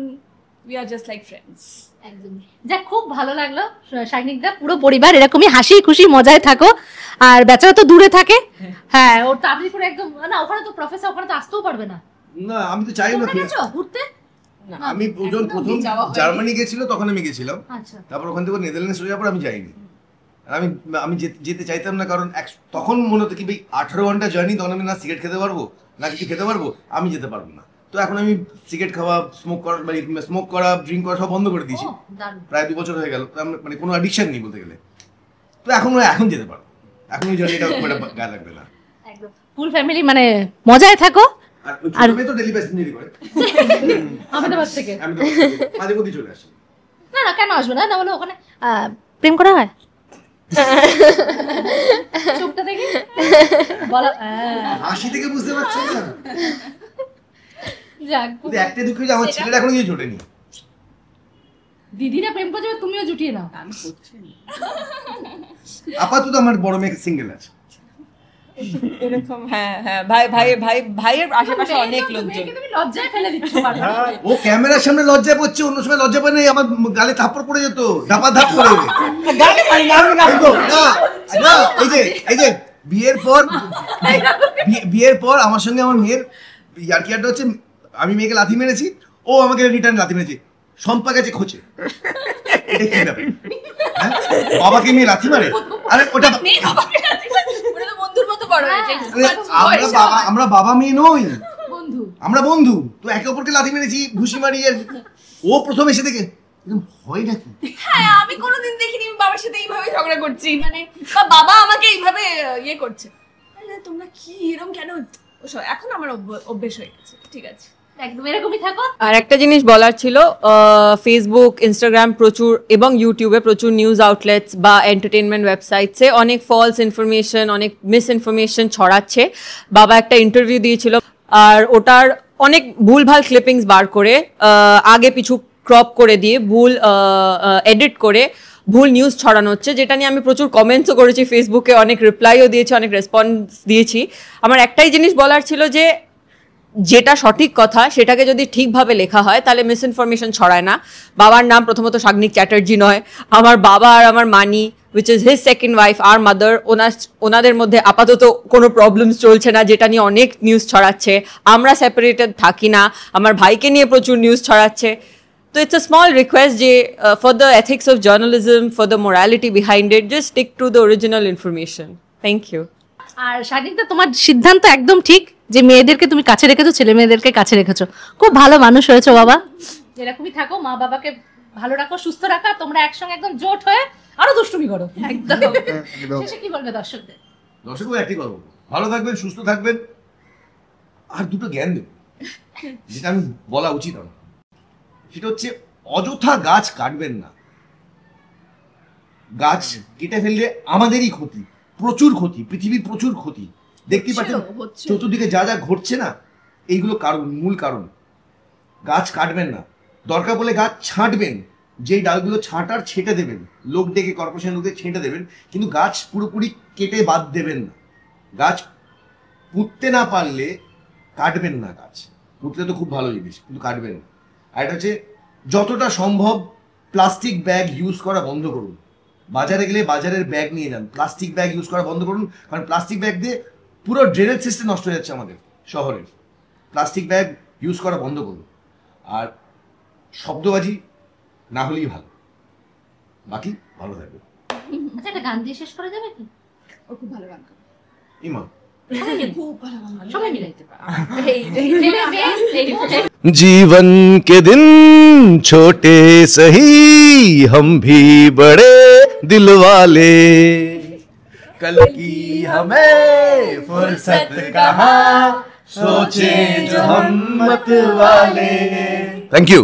we are just like friends. একদমই। যাক, খুব ভালো লাগলো শাইনিকদা, পুরো পরিবার এরকমই হাসি খুশি মজায় থাকো। আর বেচারা তো দূরে থাকে, হ্যাঁ ওর তাড়াতাড়ি করে একদম না, ওখানে তো প্রফেসর, ওখানে তো আসতেও পারবে না। না আমি তো চাই না ঘুরতে। আমি যখন প্রথম জার্মানি গেছিল তখন আমি গেছিলাম, আচ্ছা, তারপর ওখান থেকে নেদারল্যান্ডস হয়ে যাওয়ার পর আমি যাইনি। আমি যেতে চাইতাম না, কারণ তখন মনে হতো কি ভাই 18 ঘন্টা জার্নি, তখন আমি না সিগারেট খেতে পারবো না কিছু খেতে পারবো, আমি যেতে পারবো না। তো এখন আমি সিগারেট খাওয়া, স্মোক করা, ড্রিঙ্ক করা সব বন্ধ করে দিয়েছি, প্রায় 2 বছর হয়ে গেল। মানে কোনো অ্যাডিকশন নেই বলতে গেলে। তো এখন যেতে পারবো, এখন ওই জার্নিটা খুব একটা গায়ে লাগবে না। একদম ফুল ফ্যামিলি মানে মজায় থাকো। আর তো ডেলি প্যাসেঞ্জারই করে আহমেদাবাদ থেকে, আমি তো মাঝে মধ্যে চলে আসি। না কেন আসবে না, না বলে ওখানে প্রেম করা হয় চোখটা দেখে বলা, হাসি থেকে বুঝতে পারছো না। যাক, কিন্তু একটা দুঃখ যে আমার ছেলেটা এখনো কিছু জোটেনি। দিদিরা প্রেম করছে, তুমিও জুটিয়ে নাও। আপাতত আমার বড় মেয়ে সিঙ্গেল আছে এরকম। হ্যাঁ ভাইয়ের আশেপাশে অনেক লোকজন। তুমি লজ্জায় ফেলে দিচ্ছ। ও ক্যামেরার সামনে লজ্জায় পড়ছে, অন্য সময় লজ্জা পায় না, আমার গালে থাপ্পড় পড়ে যেত, ধাপা ধাপ করে। না এই যে বিয়ের পর আমার সঙ্গে আমার মেয়ের ইয়ার্কিয়ারটা হচ্ছে, আমি মেয়েকে লাথি মেরেছি, ও আমাকে রিটার্ন লাথি মেরেছে, সম্পা গেছে খোঁচে। এটা কি ব্যাপার? বাবাকে মেয়ে লাথি মারে? আরে ওটা বন্ধুর মতো বড় হয়েছে, আমরা বাবা মেয়ে নই, বন্ধু, আমরা বন্ধু। তো একে অপরকে লাথি মেরেছি, ঘুষি মারি। ও প্রথম এসে দেখে হয় নাকি? হ্যাঁ, আমি কোনোদিন দেখিনি আমি বাবার সাথে এইভাবে ঝগড়া করছি, মানে বা বাবা আমাকে এইভাবে ইয়ে করছে। তোমরা কি এরকম কেন? এখন আমার অভ্যেস হয়ে গেছে, ঠিক আছে, একদম এরকমই থাকো। আর একটা জিনিস বলার ছিল, ফেসবুক, ইনস্টাগ্রাম প্রচুর এবং ইউটিউবে প্রচুর নিউজ আউটলেটস বা এন্টারটেনমেন্ট ওয়েবসাইটসে অনেক ফলস ইনফরমেশন, অনেক মিস ইনফরমেশন ছড়াচ্ছে। বাবা একটা ইন্টারভিউ দিয়েছিল, আর ওটার অনেক ভুলভাল ক্লিপিংস বার করে, আগে পিছু ক্রপ করে দিয়ে, ভুল এডিট করে ভুল নিউজ ছড়ানো হচ্ছে, যেটা নিয়ে আমি প্রচুর কমেন্টসও করেছি ফেসবুকে, অনেক রিপ্লাইও দিয়েছি, অনেক রেসপন্স দিয়েছি। আমার একটাই জিনিস বলার ছিল যে যেটা সঠিক কথা সেটাকে যদি ঠিকভাবে লেখা হয় তাহলে মিসইনফরমেশন ছড়ায় না। বাবার নাম প্রথমত শাগনিক চ্যাটার্জি নয়, আমার বাবা আর আমার মানি which is his second wife, our mother, ওনাদের মধ্যে আপাতত কোনো প্রবলেমস চলছে না যেটা নিয়ে অনেক নিউজ ছড়াচ্ছে। আমরা সেপারেটেড থাকি না, আমার ভাইকে নিয়ে প্রচুর নিউজ ছড়াচ্ছে। তো ইটস আ স্মল রিকোয়েস্ট যে for the ethics of journalism, for the morality behind it, just stick to the original information. Thank you. আর শাগনিকদা, তোমার সিদ্ধান্ত একদম ঠিক যে মেয়েদেরকে তুমি কাছে রেখেছো, ছেলে মেয়েদেরকে কাছে রেখেছো। খুব ভালো মানুষ হয়েছো বাবা, এরকমই থাকো, মা বাবাকে ভালো রাখো, সুস্থ রাখো, তোমরা একসঙ্গে একদম জোট হয়ে আরো দুষ্টুমি করো। একদম। শেষে কি বলবে দর্শকদের? দর্শকও একই করবো, ভালো থাকবেন, সুস্থ থাকবেন, আর দুটো জ্ঞান দেবেন যেটা আমি বলা উচিত আমার, সেটা হচ্ছে অযথা গাছ কাটবেন না। গাছ কেটে ফেললে আমাদেরই ক্ষতি, প্রচুর ক্ষতি, পৃথিবীর প্রচুর ক্ষতি। দেখতে পাচ্ছেন চতুর্দিকে যা যা ঘটছে না, এইগুলো কারণ, মূল কারণ। গাছ কাটবেন না, দরকার বলে গাছ ছাঁটবেন, যেই ডালগুলো ছাঁটার ছেটে দেবেন, লোক ডেকে কর্পোরেশন লোকদের ছেঁটে দেবেন, কিন্তু গাছ পুরোপুরি কেটে বাদ দেবেন না। গাছ পুঁততে না পারলে কাটবেন না, গাছ পুঁতলে তো খুব ভালো জিনিস, কিন্তু কাটবেন না। আর এটা হচ্ছে যতটা সম্ভব প্লাস্টিক ব্যাগ ইউজ করা বন্ধ করুন। বাজারে গেলে বাজারের ব্যাগ নিয়ে যান, প্লাস্টিক ব্যাগ ইউজ করা বন্ধ করুন, কারণ প্লাস্টিক ব্যাগ দিয়ে পুরো ড্রেনেজ সিস্টেম নষ্ট হয়ে যাচ্ছে আমাদের শহরের। প্লাস্টিক ব্যাগ ইউজ করা বন্ধ করুন, আর শব্দবাজি না হলেই ভালো, বাকি ভালো থাকবে। আচ্ছা, একটা গান দিয়ে শেষ করা যাবে কি? ও খুব ভালো গান করে। ইমা খুব ভালো গান, সবাই মিলাইতে পারে। जीवन के दिन छोटे सही, हम भी बड़े दिल वाले, कल की हमें फुर्सत कहाँ, सोचे जो हम मत वाले। Thank you.